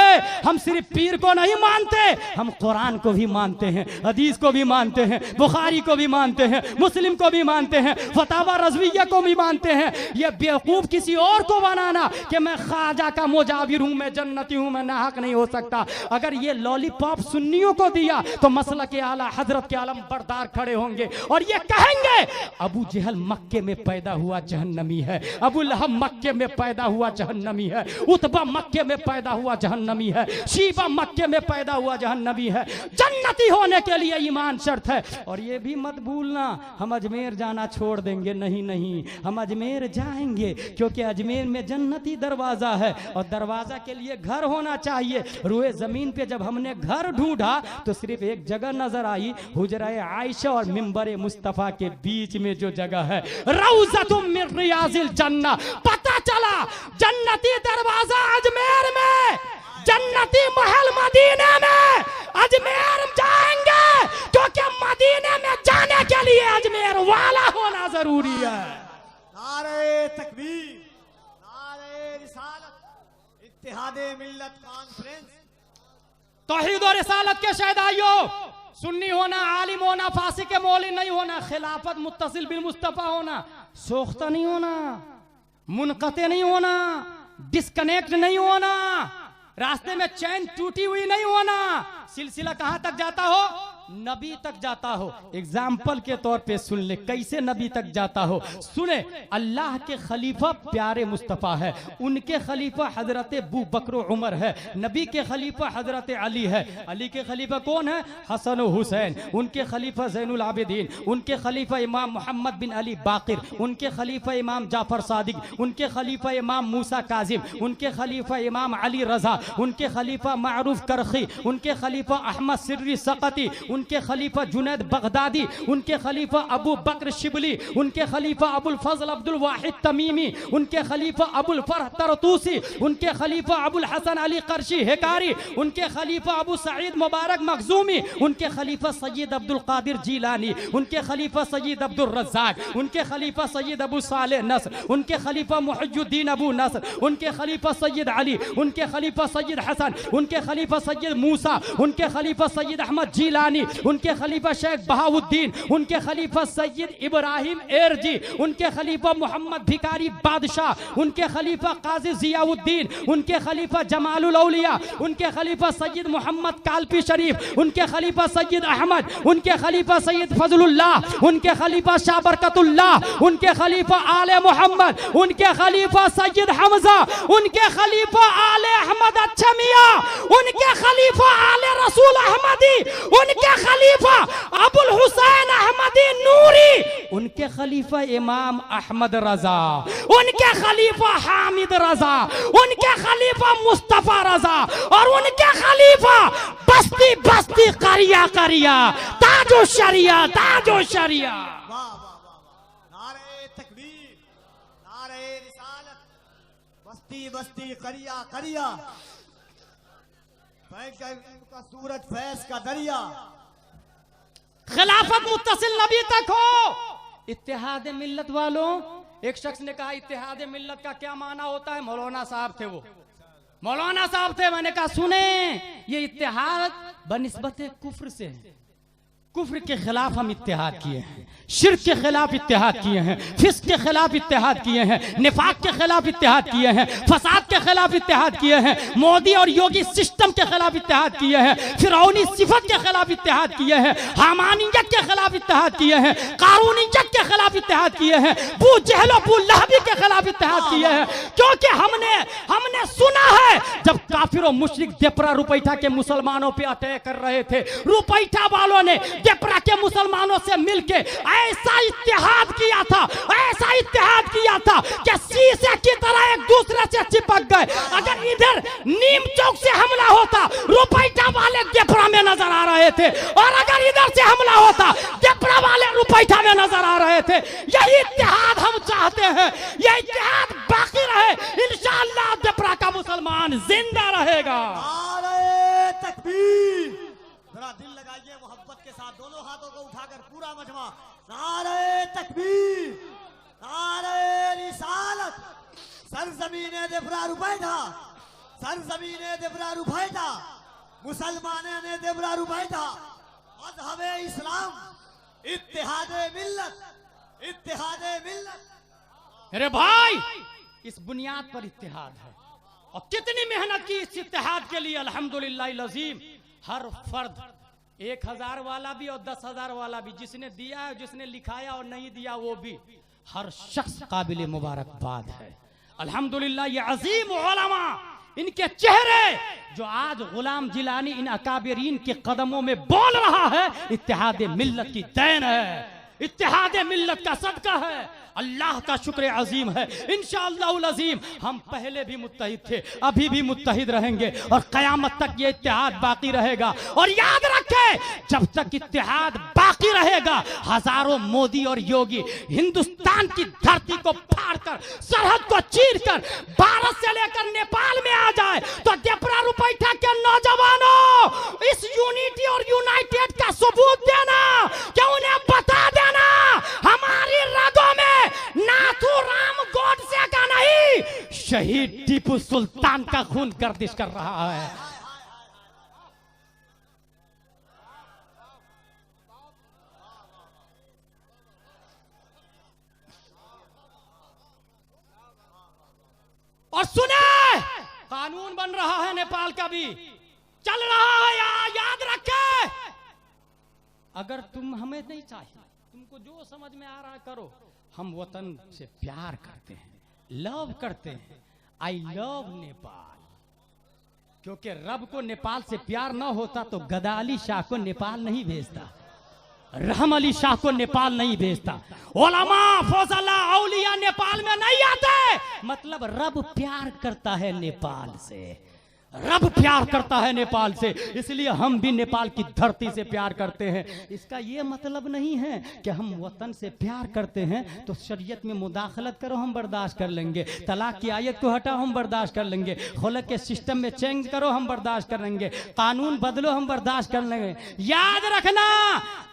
हम सिर्फ पीर को नहीं मानते, हम कुरान को भी मानते हैं, हदीस को भी मानते हैं, बुखारी को भी मानते हैं, मुस्लिम को भी मानते हैं, फतावा रज़विया को भी मानते हैं। ये बेवकूफ किसी और को बनाना कि मैं ख्वाजा का मुजाविर हूँ, मैं जन्नती हूँ, मैं नाहक नहीं हो सकता। अगर ये लॉलीपॉप सुन्नियों को दिया तो मसला के आला हजरत के आलम बरदार खड़े होंगे और ये कहेंगे अबू जहल मक्के में पैदा हुआ जहन्नमी है, अबू लहब मक्के में पैदा हुआ जहन्नमी है, उतबा मक्के में पैदा हुआ जहन्नमी है, शीबा मक्के में पैदा हुआ जहन्नमी है। जन्नती होने के लिए ईमान शर्त है। और ये भी मत भूलना हम अजमेर जाना छोड़ देंगे, नहीं नहीं, हम अजमेर जाएंगे क्योंकि अजमेर में जन्नती दरवाजा है और दरवाजा के लिए घर होना चाहिए। रुए जमीन पे जब हमने घर ढूंढा तो सिर्फ एक जगह नजर आई, हुजरा आयशा और मिंबर मुस्तफा के बीच में जो जगह है, रौज़तुम मिन रियाज़िल जन्नह, पता चला। जन्नती दरवाजा अजमेर में, जन्नती महल मदीने में, अजमेर जाएंगे क्योंकि मदीने में जाने के लिए अजमेर वाला होना जरूरी है। नारे तकबीर, नारे रिसालत, इत्तेहादे मिल्लत कॉन्फ्रेंस। तौहीद और रिसालत के शहदाइयों, सुन्नी होना, आलिम होना, फासी के मौली नहीं होना, खिलाफत मुत्तसिल बिल मुस्तफा होना, सोख्ता नहीं होना, मुनक़ते नहीं होना, डिस्कनेक्ट नहीं होना, रास्ते में चैन टूटी हुई नहीं होना। सिलसिला कहां तक जाता हो? नबी तक जाता हो। एग्जाम्पल के तौर पे सुन ले कैसे नबी तक जाता हो। सुने, अल्लाह के खलीफा प्यारे मुस्तफ़ा है, उनके खलीफा हजरत अबू बकर उमर है, नबी के खलीफा हजरत अली है। अली के खलीफा कौन है? हसन और हुसैन। उनके खलीफा ज़ैनुल आबिदीन, उनके खलीफा इमाम मोहम्मद बिन अली बाकिर, उनके खलीफा इमाम जाफर सादिक, उनके खलीफा इमाम मूसा काजिम, उनके खलीफा इमाम अली रजा, उनके खलीफा मारूफ करखी, उनके खलीफा अहमद सिर्री सकती, उनके खलीफा जुनैद बगदादी, उनके खलीफा अबू बकर शिबली, उनके खलीफा अबुल फजल अब्दुल वाहिद तमीमी, उनके खलीफा अबुल फरह तरतूसी, उनके खलीफा अबुल हसन अली करशी हेकारी, उनके खलीफा अबू सईद मुबारक मखजूमी, उनके खलीफा सैयद अब्दुल कादिर जीलानी, उनके खलीफा सैयद अब्दुल रज़्ज़ाक, उनके खलीफा सैयद अबू सालेह नस्र, उनके खलीफा मुहियुद्दीन अबू नस्र, उनके खलीफा सैयद अली, उनके खलीफा सैयद हसन, उनके खलीफा सैयद मूसा, उनके खलीफा सैयद अहमद जीलानी, उनके खलीफा शेख बहाउद्दीन, उनके खलीफा सैयद इब्राहिम एरजी, उनके खलीफा मोहम्मद भिकारी बादशाह, उनके खलीफा काजी जियाउद्दीन, उनके खलीफा जमालुल औलिया, उनके खलीफा सैयद मोहम्मद कालपी शरीफ, उनके खलीफा सैयद अहमद, उनके खलीफा सैयद फजलुल्लाह, उनके खलीफा शाह बरकतुल्लाह, उनके खलीफा आले मोहम्मद, उनके खलीफा सैयद हमजा, उनके खलीफा आले अहमद अच्छा मियां, उनके खलीफा आले रसूल अहमदी, उनके खलीफा अबुल हुसैन अहमदी नूरी, उनके खलीफा इमाम अहमद रजा, उनके खलीफा हामिद रजा, उनके खलीफा मुस्तफा रजा, और उनके खलीफा बस्ती बस्ती करिया करिया ताजो शरिया ताजो शरिया। वाह वाह वाह, नारे तकबीर, नारे रिसालत, बस्ती बस्ती करिया करिया, का सूरज फैज का दरिया। खिलाफत मुत्तसिल नबी तक हो। इत्तेहाद मिल्लत वालों, एक शख्स ने कहा इत्तेहाद मिल्लत का क्या माना होता है? मौलाना साहब थे, वो मौलाना साहब थे। मैंने कहा सुने, ये इत्तेहाद बनिस्बत कुफ्र से है। कुफ्र के खिलाफ हम इत्तेहाद किए हैं, शिर्क के खिलाफ इत्तेहाद किए हैं, फिस्क के खिलाफ इत्तेहाद किए हैं, निफाक के खिलाफ इत्तेहाद किए हैं, फसाद के खिलाफ इत्तेहाद किए हैं, मोदी और योगी सिस्टम के खिलाफ इत्तेहाद किए हैं, फिरौनी सिफत के खिलाफ इत्तेहाद किए हैं, हामानियत के खिलाफ इत्तेहाद किए हैं, कारूनियत के खिलाफ इत्तेहाद किए हैं, बू जहल बू लहबी के खिलाफ इत्तेहाद किए हैं। क्योंकि हमने सुना है जब काफिर और मुशरिक देपरा रुपैठा के मुसलमानों पे अटैक कर रहे थे, रुपैठा वालों ने देपरा के मुसलमानों से मिलके ऐसा इत्तेहाद किया था, ऐसा इत्तेहाद किया था कि शीशे की तरह एक दूसरे से चिपक गए। अगर इधर नीम चौक से हमला होता, रुपैठा वाले देपरा में नजर आ रहे थे, और अगर इधर से हमला होता, देपरा वाले रुपैठा में नजर आ रहे थे। यही इत्तेहाद हम चाहते हैं, यह इत्तेहाद बाकी रहे, इंशाअल्लाह देपरा का मुसलमान जिंदा रहेगा। नारे तकबीर, जरा दिल लगाइए मोहब्बत के साथ, दोनों हाथों को उठाकर पूरा मजमा। नारे तकबीर, नारे रिसालत, सरजमीने देवरा रुपैठा, सरजमीने देवरा रुपैठा, मुसलमाने ने देवरा रुपैठा, मज़हबे इस्लाम, इत्तेहादे मिल्लत, इत्तेहादे मिल्लत। अरे भाई, इस बुनियाद पर इत्तेहाद है, और कितनी मेहनत की इस इत्तेहाद के लिए। अल्हम्दुलिल्लाह लजीम, हर फर्द 1000 वाला भी और 10,000 वाला भी, जिसने दिया है, जिसने लिखाया और नहीं दिया वो भी, हर शख्स काबिल मुबारकबाद है। अल्हम्दुलिल्लाह ये अजीम उलमा, इनके चेहरे जो आज गुलाम जिलानी इन अकाबिरीन के कदमों में बोल रहा है, इत्तेहाद मिल्लत की देन है। इत्तेहाद मिल्लत का सदका है, अल्लाह का शुक्र अजीम है। इंशाअल्लाहुल अजीम हम पहले भी मुत्तहिद थे, अभी भी मुत्तहिद रहेंगे और कयामत तक ये इत्तेहाद बाकी रहेगा। और याद रखे, जब तक इत्तेहाद बाकी रहेगा, हजारों मोदी और योगी हिंदुस्तान की धरती को फाड़कर, सरहद को चीरकर भारत से लेकर नेपाल में आ जाए तो देपरा रुपैठा के नौजवानों, इस यूनिटी और यूनाइटेड का सबूत देना, क्या उन्हें बता देना हमारी रगों में नाथूराम गोडसे का नहीं, शहीद टीपू सुल्तान का खून गर्दिश कर रहा है। और सुने, कानून बन रहा है नेपाल का भी, चल रहा है, याद रखे। अगर तुम हमें नहीं चाहिए, तुमको जो समझ में आ रहा है करो, हम वतन से प्यार करते हैं, लव करते हैं। आई लव नेपाल, क्योंकि रब को नेपाल से प्यार ना होता तो गदा अली शाह को नेपाल नहीं भेजता, रहम अली शाह को नेपाल नहीं भेजता, उलमा फौजला औलिया नेपाल में नहीं आते। मतलब रब प्यार करता है नेपाल से, रब प्यार करता है नेपाल से, इसलिए हम भी नेपाल की धरती से प्यार करते हैं। इसका ये मतलब नहीं है कि हम वतन से प्यार करते हैं तो शरीयत में मुदाखलत करो हम बर्दाश्त कर लेंगे, तलाक की आयत को हटाओ हम बर्दाश्त कर लेंगे, खुलक के सिस्टम में चेंज करो हम बर्दाश्त कर लेंगे, कानून बदलो हम बर्दाश्त कर लेंगे। याद रखना,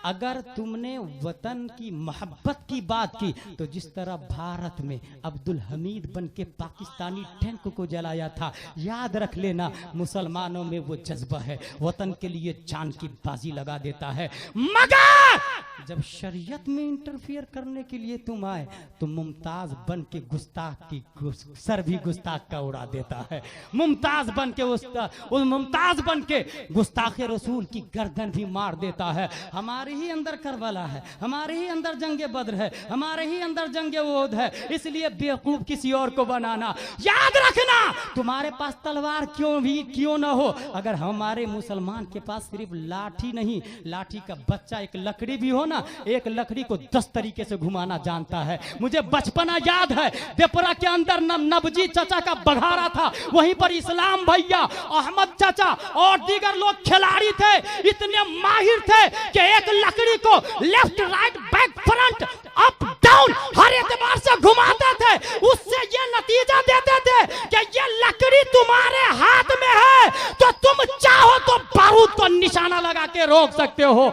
अगर तुमने वतन की मोहब्बत की बात की तो जिस तरह भारत में अब्दुल हमीद बन के पाकिस्तानी टैंक को जलाया था, याद रख लेना मुसलमानों में वो जज्बा है, वतन के लिए जान की बाजी लगा देता है। मगर जब शरीयत में इंटरफियर करने के लिए तुम आए तो मुमताज बन के गुस्ताख की सर भी गुस्ताख का उड़ा देता है, मुमताज बन के मुमताज बन के गुस्ताखे रसूल की गर्दन भी मार देता है। हमारे ही अंदर करबला है, हमारे ही अंदर जंगे बद्र है, हमारे ही अंदर जंगे ओहद है, इसलिए बेवकूफ किसी और को बनाना। याद रखना, तुम्हारे पास तलवार क्यों ना हो, अगर हमारे मुसलमान के पास सिर्फ लाठी नहीं, लाठी का बच्चा एक लकड़ी भी हो ना, एक लकड़ी को 10 तरीके से घुमाना जानता है। मुझे बचपना याद है, देपरा के अंदर नबजी चाचा का बघारा था, वहीं पर इस्लाम भैया, अहमद चाचा और दीगर लोग खिलाड़ी थे, इतने माहिर थे कि एक लकड़ी को left right back front up down हर एतबार से घुमाते थे। उससे ये नतीजा देते थे कि ये लकड़ी तुम्हारे हाथ में है तो तुम चाहो तो बारूद को निशाना लगा के रोक सकते हो,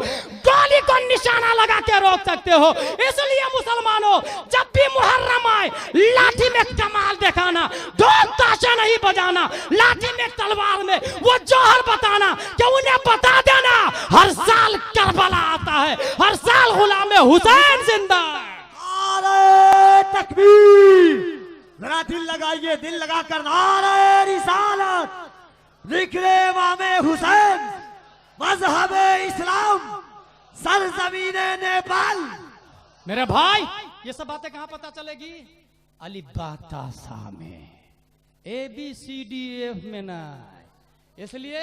गोली को निशाना लगा के रोक सकते हो। इसलिए मुसलमानों, जब भी मुहर्रम आए लाठी में कमाल दिखाना, ढोल ताशा नहीं बजाना, लाठी में तलवार में वो जौहर बताना कि उन्हें बता देना हर साल करबला आता है, हर साल गुलाम हुसैन जिंदा। नारे तकबीर, जरा दिल लगाइए, दिल लगाकर नारे रिसालत, जिक्रे इमामे हुसैन, मजहबे इस्लाम, सरजमीने नेपाल। मेरे भाई, ये सब बातें कहां पता चलेगी? अलीबातासा में, ABCDF में ना। इसलिए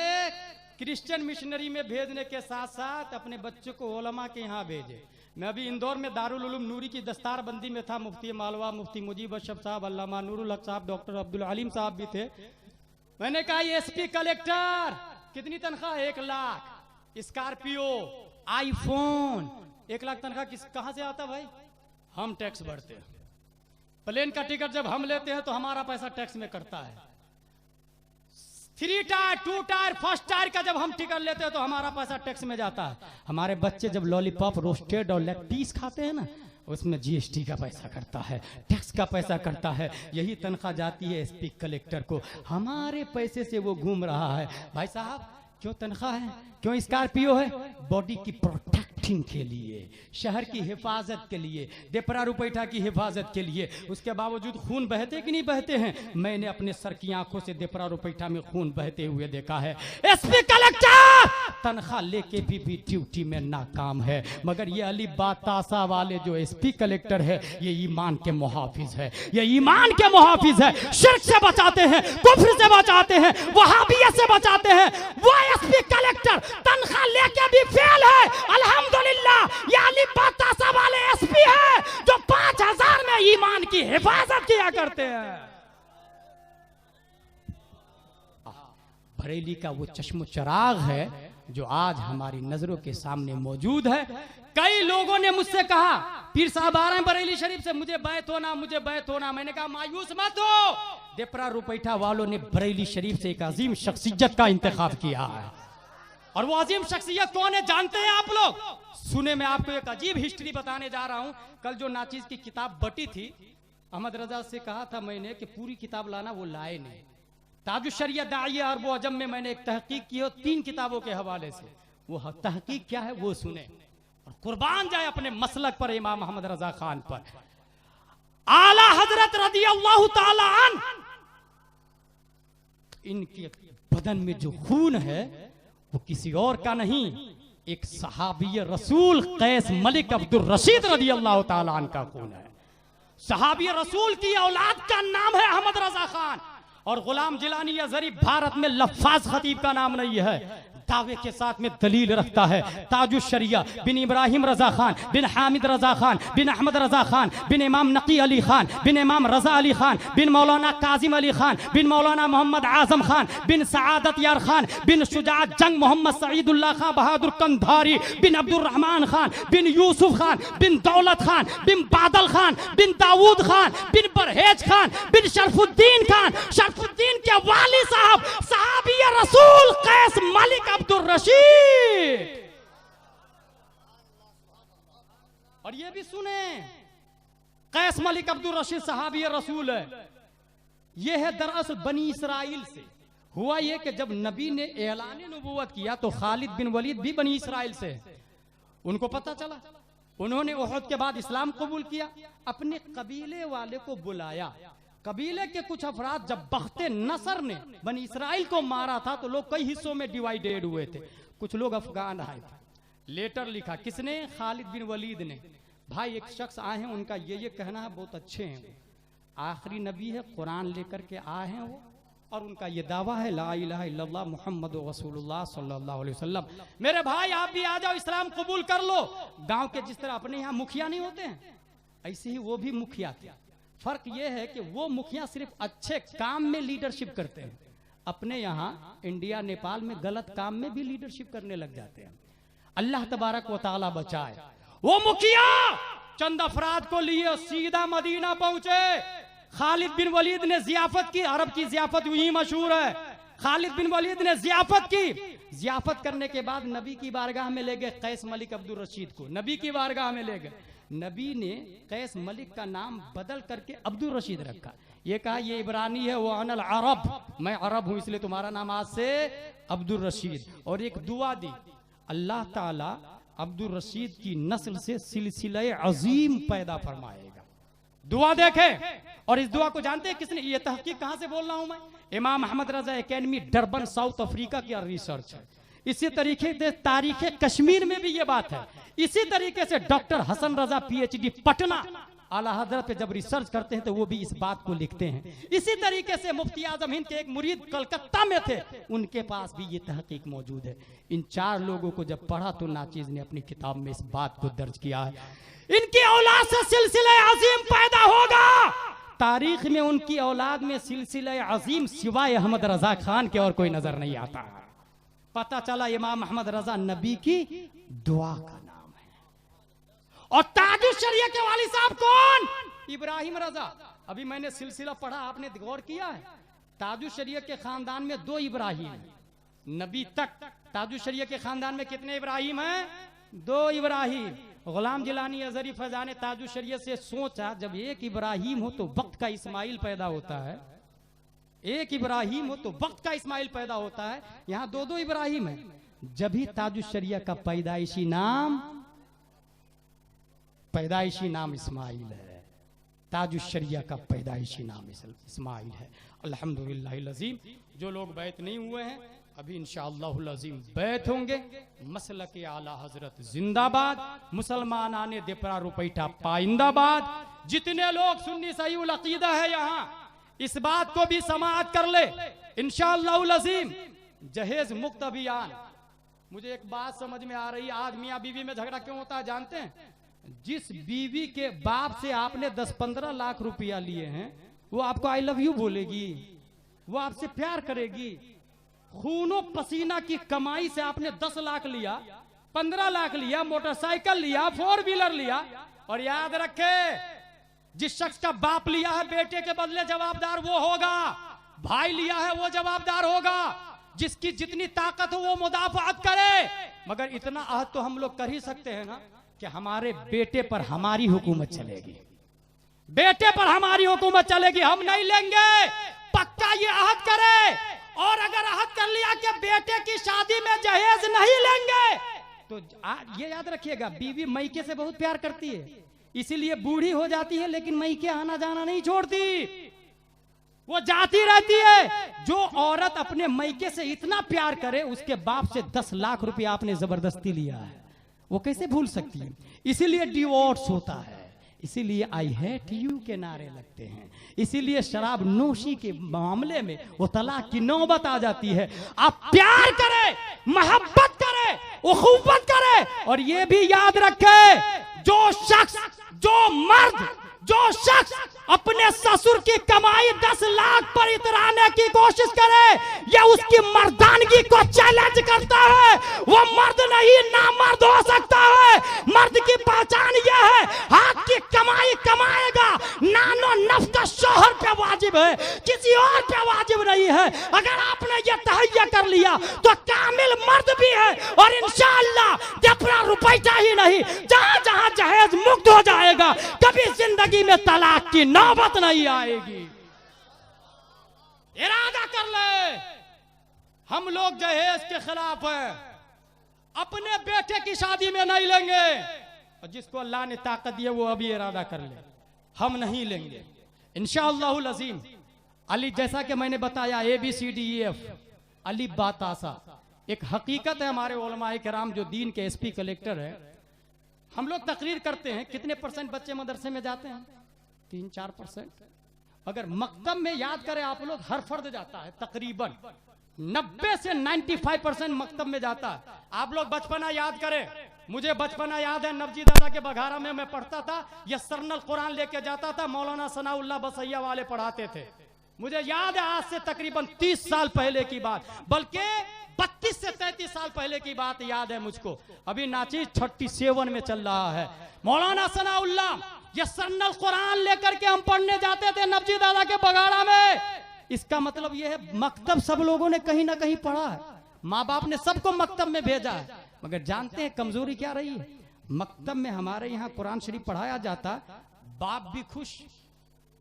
क्रिश्चियन मिशनरी में भेजने के साथ साथ अपने बच्चों को उलमा के यहाँ भेजे। मैं अभी इंदौर में दारुल उलूम नूरी की दस्तार बंदी में था, मुफ्ती मालवा, मुफ्ती मुजीब अशरफ साहब, अल्लामा नूरुल हक साहब, डॉक्टर अब्दुल अलीम साहब भी थे। मैंने कहा SP कलेक्टर कितनी तनख्वाह? 1 लाख। स्कॉर्पियो, आईफोन, 1 लाख तनख्वाह कहां से आता भाई? हम टैक्स भरते हैं। प्लेन का टिकट जब हम लेते हैं तो हमारा पैसा टैक्स में कटता है। 3 टायर, 2 टायर, 1st टायर का जब हम टिकट लेते हैं तो हमारा पैसा टैक्स में जाता है। हमारे बच्चे जब लॉलीपॉप, रोस्टेड और लेग पीस खाते हैं ना, उसमें GST का पैसा कटता है, टैक्स का पैसा कटता है। यही तनख्वाह जाती है SP कलेक्टर को, हमारे पैसे से वो घूम रहा है। भाई साहब, क्यों तनख्वाह है, क्यों स्कॉर्पियो है? बॉडी की प्रोटेक्टिंग के लिए, शहर की हिफाजत के लिए, देपरा रुपैठा की हिफाजत के लिए। उसके बावजूद खून बहते कि नहीं बहते हैं? मैंने अपने सर की आंखों से देपरा रुपैठा में खून बहते हुए देखा है। SP कलेक्टर तनख्वाह लेके भी ड्यूटी में नाकाम है। मगर ये अली बातासा वाले जो SP कलेक्टर है, ये ईमान के मुहाफिज है, ये ईमान के मुहाफिज है। शिर्क से बचाते हैं, कुफ्र से बचाते हैं, वहाबियत से बचाते हैं। वो SP कलेक्टर तनख्वाह लेके भी फेल है। अल्हम्दुलिल्लाह, ये अली बातासा वाले की हिफाजत किया करते हैं। बरेली का वो चश्मो चराग है जो आज हमारी नजरों के सामने मौजूद है। कई लोगों ने मुझसे कहा पीर साहब आ रहे हैं बरेली शरीफ से, मुझे बैत होना, मुझे बैत होना। मैंने कहा मायूस मत हो, देपरा रुपैठा वालों ने बरेली शरीफ से एक अजीम शख्सियत का इंतखाब किया है। और वो अजीम शख्सियत कौन है जानते हैं आप लोग? सुने, मैं आपको एक अजीब हिस्ट्री बताने जा रहा हूं। कल जो नाचीज की किताब बटी थी, अहमद रजा से कहा था मैंने कि पूरी किताब लाना, वो लाए नहीं। ताजुश शरिया दाइया अरब अजम में मैंने एक तहकीक की हो 3 किताबों के हवाले से। वो तहकीक क्या है वो सुने और कुर्बान जाए अपने मसलक पर, इमाम अहमद रजा खान पर। आला हजरत रदी अल्लाह ताला अन, इनके बदन में जो खून है वो किसी और का नहीं, एक सहाबी रसूल कैस मलिक अब्दुल रशीद रदी अल्लाह ताला अन का खून है। सहाबी रसूल की औलाद का नाम है अहमद रजा खान। और गुलाम जिलानी या जरीफ भारत में लफ्फाज खतीब का नाम नहीं है, दावे के साथ में दलील रखता है। ताजुश शरिया बिन इब्राहिम रजा खान बिन हामिद रजा खान बिन अहमद रजा खान बिन इमाम नकी अली खान बिन इमाम रजा अली खान बिन मौलाना काजिम अली खान बिन मौलाना मोहम्मद आजम खान बिन सआदत यार खान बिन शुजात जंग मोहम्मद सईदुल्लाह खान बहादुर कंधारी बिन अब्दुल रहमान खान बिन यूसुफ खान बिन दौलत खान बिन बादल खान बिन दाऊद खान बिन परहेज खान बिन शरफुद्दीन खान, शरफुद्दीन के वाली साहब सहाबी रसूल कैस मलिक अब्दुल रशीद। और ये भी सुने, कैस मलिक अब्दुल रशीद सहाबी रसूल है। ये है दरअसल बनी इसराइल से। हुआ ये कि जब नबी ने ऐलान नबूवत किया तो खालिद बिन वलीद भी बनी इसराइल से। उनको पता चला, उन्होंने उहद के बाद इस्लाम कबूल किया, अपने कबीले वाले को बुलाया। कबीले के कुछ अफराद जब बख्ते नसर ने बनी इसराइल को मारा था तो लोग कई हिस्सों में डिवाइडेड हुए थे। कुछ लोग अफगान आए थे। लेटर लिखा किसने? खालिद बिन वलीद ने। भाई एक शख्स आए हैं, उनका ये कहना है बहुत अच्छे हैं, आखिरी नबी है, कुरान लेकर के आए हैं वो, और उनका ये दावा है ला इलाहा इल्लल्लाह मुहम्मद रसूलुल्लाह सल्लल्लाहु अलैहि वसल्लम। मेरे भाई आप भी आ जाओ, इस्लाम कबूल कर लो। गांव के जिस तरह अपने यहाँ मुखिया नहीं होते हैं, ऐसे ही वो भी मुखिया थे। फर्क ये है कि वो मुखिया सिर्फ अच्छे काम में लीडरशिप करते हैं, अपने यहाँ इंडिया नेपाल में गलत काम में भी लीडरशिप करने लग जाते हैं। अल्लाह तबारक व तआला बचाए। वो मुखिया चंद अफराद को लिए सीधा मदीना पहुंचे। खालिद बिन वलीद ने जियाफत की, अरब की जियाफत यही मशहूर है। खालिद बिन वलीद ने जियाफत की, जियाफत करने के बाद नबी की बारगाह में ले गए कैस मलिक अब्दुल रशीद को, नबी की बारगाह में ले गए। नबी ने कैस मलिक का नाम बदल करके अब्दुल रशीद रखा। ये कहा ये इब्रानी है, वो अनल अरब, मैं अरब हूं इसलिए तुम्हारा नाम आज से अब्दुल रशीद। और एक दुआ दी, अल्लाह ताला अब्दुल रशीद की नस्ल से सिलसिला अजीम पैदा फरमाएगा। दुआ देखे। और इस दुआ को जानते हैं किसने? ये तहकीक कहां से बोल रहा हूं मैं? इमाम अहमद रजा एकेडमी डरबन साउथ अफ्रीका की रिसर्च है। इसी तरीके से तारीख कश्मीर में भी ये बात है। इसी तरीके से डॉक्टर हसन रजा पीएचडी पटना आला हजरत पे जब रिसर्च करते हैं तो वो भी इस बात को लिखते हैं। इसी तरीके से मुफ्ती आजम हिंद के एक मुरीद कलकत्ता में थे, उनके पास भी ये तहकीक मौजूद है। इन 4 लोगों को जब पढ़ा तो नाचीज ने अपनी किताब में इस बात को दर्ज किया है, इनकी औलाद से सिलसिला अजीम पैदा होगा। तारीख में उनकी औलाद में सिलसिला अजीम सिवाय अहमद रजा खान के और कोई नजर नहीं आता। पता चला इमाम अहमद रजा नबी की दुआ का नाम है। और ताजुश शरिया के वाली साहब कौन? इब्राहिम रजा। अभी मैंने सिलसिला पढ़ा, आपने गौर किया है? ताजुश शरिया के खानदान में 2 इब्राहिम नबी तक। ताजुश शरिया के खानदान में कितने इब्राहिम हैं? 2 इब्राहिम। गुलाम जिलानी अजरी फैजान ने ताजुश शरिया से सोचा जब एक इब्राहिम हो तो वक्त का इस्माइल पैदा होता है, एक इब्राहिम हो तो वक्त का इस्माइल पैदा होता है। यहां 2 इब्राहिम है। जब ही ताजुश शरिया का पैदाइशी नाम इस्माइल है। ताजुश शरिया का पैदाइशी नाम इस्माइल है। अल्हम्दुलिल्लाह लजीम। जो लोग बैत नहीं हुए हैं अभी इंशाअल्लाह लजीम बैत होंगे। मसलक आला हजरत जिंदाबाद, मुसलमान आने देपरा रुपैठा पाइंदाबाद। जितने लोग सुन्नी सही उल अकीदा है यहाँ, इस बात को भी समाअत कर ले इंशाअल्लाह लजीम। जहेज मुक्त अभियान। मुझे एक बात समझ में आ रही है, आज मियाँ बीवी में झगड़ा क्यों होता है जानते हैं? जिस बीवी के बाप से आपने 10-15 लाख रुपया लिए हैं, वो आपको आई लव यू बोलेगी, वो आपसे प्यार करेगी। खूनो पसीना की कमाई से आपने 10 लाख लिया, 15 लाख लिया, मोटरसाइकिल लिया, 4 व्हीलर लिया, और याद रखे जिस शख्स का बाप लिया है बेटे के बदले जवाबदार वो होगा, भाई लिया है वो जवाबदार होगा। जिसकी जितनी ताकत हो वो मुदाफात करे, मगर इतना अहद तो हम लोग कर ही सकते हैं ना कि हमारे बेटे पर हमारी हुकूमत चलेगी, बेटे पर हमारी हुकूमत चलेगी, हम नहीं लेंगे। पक्का ये अहद करे, और अगर अहद कर लिया कि बेटे की शादी में जहेज नहीं लेंगे, तो ये याद रखिएगा बीवी मैके से बहुत प्यार करती है, इसीलिए बूढ़ी हो जाती है लेकिन मैके आना जाना नहीं छोड़ती, वो जाती रहती है। जो औरत अपने मैके से इतना प्यार करे, उसके बाप से 10 लाख रुपया आपने जबरदस्ती लिया है, वो कैसे भूल सकती है? इसीलिए डिवोर्स होता है, इसीलिए आई हेट यू के नारे लगते हैं, इसीलिए शराब नोशी के मामले में वो तलाक की नौबत आ जाती है। आप प्यार करें, मोहब्बत करें, उखुवत करें, और ये भी याद रखें जो शख्स, जो मर्द, जो शख्स अपने ससुर की कमाई 10 लाख पर इतराने की कोशिश करे, या उसकी मर्दानगी को चैलेंज करता है, वो मर्द नहीं नामर्द हो सकता है। मर्द की पहचान यह है, हाथ की कमाई कमाएगा, नानो नफ्ता शोहर पे वाजिब है, किसी और पे वाजिब नहीं है। अगर आपने ये तहैया कर लिया तो कामिल मर्द भी है, और इंशाअल्लाह अपना रुपया ही नहीं, जहां जहां जहेज मुक्त हो जाएगा, कभी जिंदगी में तलाक की नौबत नहीं आएगी। इरादा कर ले, हम लोग जहेज के खिलाफ हैं, अपने बेटे की शादी में नहीं लेंगे, और जिसको अल्लाह ने ताकत दी है वो अभी इरादा कर ले, हम नहीं लेंगे इंशाअल्लाहुल अज़ीम। अली, जैसा कि मैंने बताया ABCDEF, अली बातासा एक हकीकत है। हमारे उलमाए किराम जो दीन के SP कलेक्टर है, हम लोग तकरीर करते हैं कितने % बच्चे मदरसे में जाते हैं, 3-4%। अगर मकतब में याद करें आप लोग, हर फर्द जाता है तकरीबन 90 से 95% मकतब में जाता है। आप लोग बचपना याद करें, मुझे बचपना याद है, नबजी दादा के बघारा में मैं पढ़ता था, यह सरनल कुरान लेके जाता था, मौलाना सनाउल्लाह बसैया वाले पढ़ाते थे। मुझे याद है आज से तकरीबन 30 साल पहले की बात, बल्कि 32 से 33 साल पहले की बात याद है मुझको। अभी नाचीज 37 में चल रहा है। मौलाना सनाउल्लाह ये सरनल कुरान लेकर के हम पढ़ने जाते थे नबजी दादा के बगाड़ा में। इसका मतलब ये है मकतब सब लोगों ने कहीं ना कहीं पढ़ा है, माँ बाप ने सबको मकतब में भेजा है, मगर जानते हैं कमजोरी क्या रही है? मकतब में हमारे यहाँ कुरान शरीफ पढ़ाया जाता, बाप भी खुश,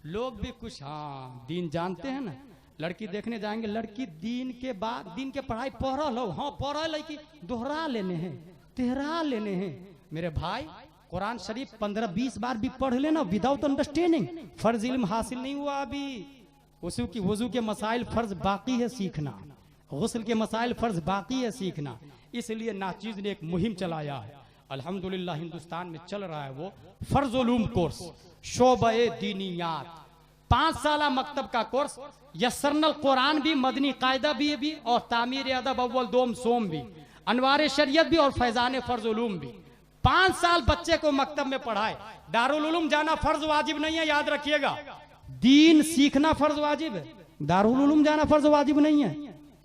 लोग भी खुश, हाँ दीन जानते हैं ना। लड़की देखने जाएंगे, लड़की दीन के बाद दीन के पढ़ाई पढ़ल हो, हाँ पढ़ल है कि दोहरा लेने हैं, तेहरा लेने हैं। मेरे भाई कुरान शरीफ 15-20 बार भी पढ़ लेना विदाउट अंडरस्टैंडिंग, फर्ज इल्म हासिल नहीं हुआ। अभी वजू के मसाइल फर्ज बाकी है सीखना, गुस्ल के मसाइल फर्ज बाकी है सीखना। इसलिए नाचीज ने एक मुहिम चलाया है, अल्हम्दुलिल्लाह हिंदुस्तान में चल रहा है वो फर्ज उलूम कोर्स, शोबे दीनियात, 5 साल मकतब का कोर्स। यस्सरनल कुरान भी, मदनी कायदा भी और तामीर अदब अव्वल दोम सोम भी, अनवार शरीयत भी और फैजान फर्ज उलूम भी। 5 साल बच्चे को मकतब में पढ़ाए। दारुल उलूम जाना फर्ज वाजिब नहीं है, याद रखिएगा। दीन सीखना फर्ज वाजिब है, दारुल उलूम जाना फर्ज वाजिब नहीं है,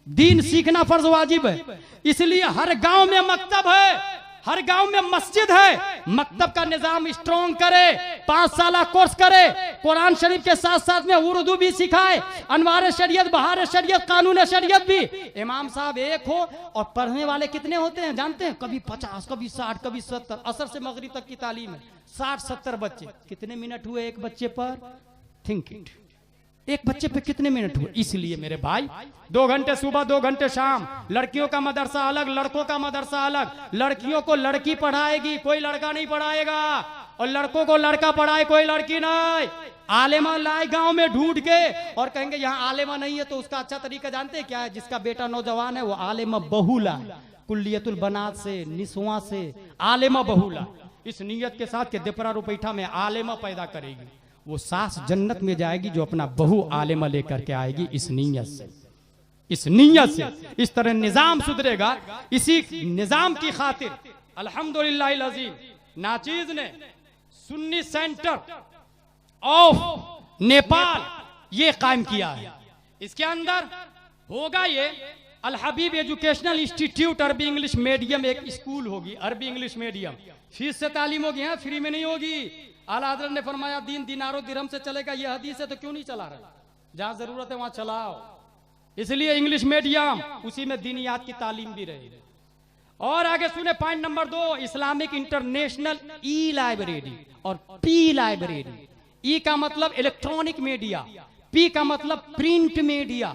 दीन सीखना फर्ज वाजिब है। इसलिए हर गांव में मकतब है, हर गांव में मस्जिद है। मकतब का निजाम स्ट्रॉन्ग करे, 5 साल कोर्स करे, कुरान शरीफ के साथ साथ में उर्दू भी सिखाए, अनवार शरीयत, बहार शरीयत, कानून शरीयत भी। इमाम साहब एक हो और पढ़ने वाले कितने होते हैं जानते हैं? कभी 50, कभी 60, कभी 70। असर से मगरिब तक की तालीम है, 60-70 बच्चे। कितने मिनट हुए एक बच्चे पर? थिंक इट, एक बच्चे पे कितने मिनट हुए? इसलिए मेरे भाई 2 घंटे सुबह 2 घंटे शाम। लड़कियों का मदरसा अलग, लड़कों का मदरसा अलग। लड़कियों को लड़की पढ़ाएगी, कोई लड़का नहीं पढ़ाएगा, और लड़कों को लड़का पढ़ाए, कोई लड़की नहीं। आलेमा लाए गांव में ढूंढ के और कहेंगे यहाँ आलेमा नहीं है, तो उसका अच्छा तरीका जानते हैं क्या है? जिसका बेटा नौजवान है वो आलेमा बहू लाए, कुल्लियतुल बनात से, निसवा से आलेमा बहू लाए, इस नीयत के साथ के दिपरा रुपैठा में आलेमा पैदा करेगी। वो सास जन्नत में जाएगी जो अपना बहू आलेमा लेकर के आएगी। इस नीयत से, इस नीयत से इस तरह निजाम सुधरेगा। इसी निजाम की खातिर अल्हम्दुलिल्लाह अज़ीम नाचीज ने सुन्नी सेंटर ऑफ नेपाल ये कायम किया है। इसके अंदर होगा ये अल हबीब एजुकेशनल इंस्टीट्यूट अरबी इंग्लिश मीडियम, एक स्कूल होगी अरबी इंग्लिश मीडियम। फीस से तालीम होगी, हाँ, फ्री में नहीं होगी। आला हज़रत ने फरमाया दीन दिनारों दिरहम से चलेगा, ये हदीस है तो क्यों नहीं चला रहा? जहां जरूरत है वहां चलाओ। इसलिए इंग्लिश मीडियम, उसी में दीनियात की तालीम भी रहेगी। और आगे सुने point number 2, Islamic international E library और पी लाइब्रेरी। ई का मतलब इलेक्ट्रॉनिक मीडिया, पी का मतलब प्रिंट मीडिया,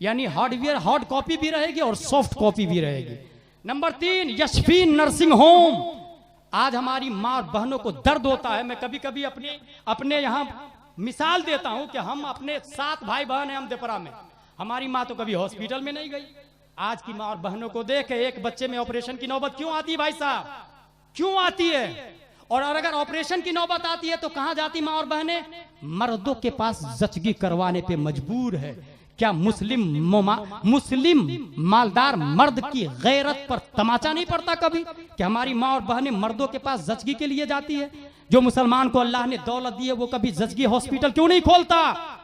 यानी हार्डवेयर हार्ड कॉपी भी रहेगी और सॉफ्ट कॉपी भी रहेगी। नंबर 3, यशफी नर्सिंग होम। आज हमारी माँ बहनों को दर्द होता है। मैं कभी कभी अपने यहाँ मिसाल देता हूं कि हम अपने 7 भाई बहन हैं अमदेपरा में, हमारी माँ तो कभी हॉस्पिटल में नहीं गई। आज की माँ और बहनों को देख के एक बच्चे में ऑपरेशन की नौबत क्यों आती है भाई साहब, क्यों आती है? और अगर ऑपरेशन की नौबत आती है तो कहां जाती माँ और बहनें? मर्दों के पास जचगी करवाने पे मजबूर है। क्या मुस्लिम मालदार मर्द की गैरत पर तमाचा नहीं पड़ता कभी कि हमारी माँ और बहनें मर्दों के पास जचगी के लिए जाती है? जो मुसलमान को अल्लाह ने दौलत दी है वो कभी जचगी हॉस्पिटल क्यों नहीं खोलता?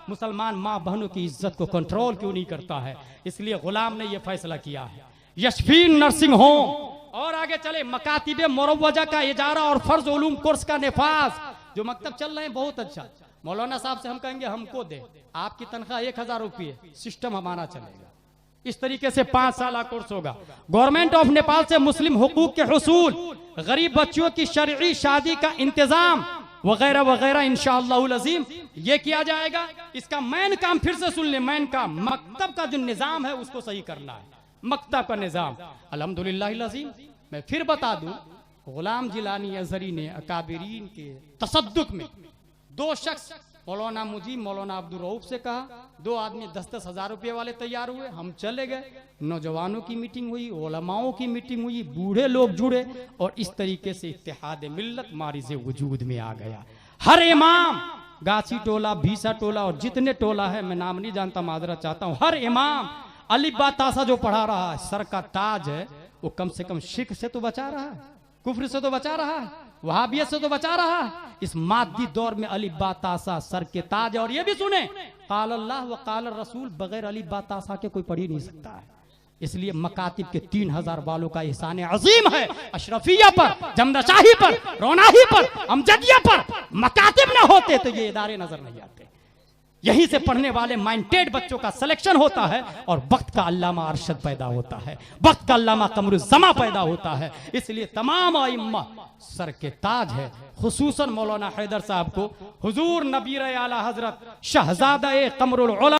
मुसलमान माँ बहनों की इज्जत को कंट्रोल क्यों नहीं करता है? इसलिए गुलाम ने यह फैसला किया है, यशफी नर्सिंग होम। और आगे चले, मकातिबे मुरव्वजा का इजारा और फर्ज उलूम कोर्स का निफाज। जो मकतब चल रहे हैं बहुत अच्छा। मौलाना साहब से हम कहेंगे हमको दे, आपकी तनख्वाह 1000 रुपये, सिस्टम हमारा चलेगा। इस तरीके से 5 साल कोर्स होगा। गवर्नमेंट ऑफ नेपाल से मुस्लिम हुकूक के हुसूल, गरीब बच्चियों की शरई शादी का इंतजाम वगैरह वगैरह इंशाअल्लाहुल अज़ीम ये किया जाएगा। इसका मेन काम फिर से सुन ले, मेन काम मकतब का जो निजाम है उसको सही करना है। मकतब का निजाम अल्हम्दुलिल्लाहिल अज़ीम। मैं फिर बता दूं, गुलाम जिलानी अज़हरी ने अकाबिरीन के तसद्दुक में 2 शख्स, मौलाना मुजीब, मौलाना अब्दुल रऊफ से कहा, 2 आदमी 10-10 हजार रुपये वाले तैयार हुए, हम चले गए। नौजवानों की मीटिंग हुई, उलमाओं की मीटिंग हुई, बूढ़े लोग जुड़े और इस तरीके से इत्तेहाद मिल्लत मारिज़े वजूद में आ गया। हर इमाम, गाछी टोला, भीसा टोला और जितने टोला है, मैं नाम नहीं जानता, माजरत चाहता हूँ, हर इमाम अलिफ बा तासा जो पढ़ा रहा है, सर का ताज है, वो कम से कम शिर्क से तो बचा रहा है, कुफ्र से तो बचा रहा है, वहाबियत से तो बचा रहा है। इस मादी दौर में अलिफ बा तासा सर के ताज। और ये भी सुने, काल अल्लाह व काल रसूल बगैर अलिफ बा तासा के कोई पढ़ ही नहीं सकता है। इसलिए मकातिब के 3000 वालों का एहसान अजीम है अशरफिया पर, जमदाशाही पर, रोनाही पर, अमजदिया पर। मकातिब ना होते तो ये इदारे नजर नहीं आते। यहीं से पढ़ने वाले माइंडेड बच्चों का सिलेक्शन होता है और वक्त का अल्लामा अरशद पैदा होता है, वक्त का अल्लामा कमरुज़्ज़मा पैदा होता है। इसलिए तमाम आइम्मा सर के ताज है। खुसूसन मौलाना हैदर साहब को हुजूर नबीर आला हजरत शहजादा कमरुल उलमा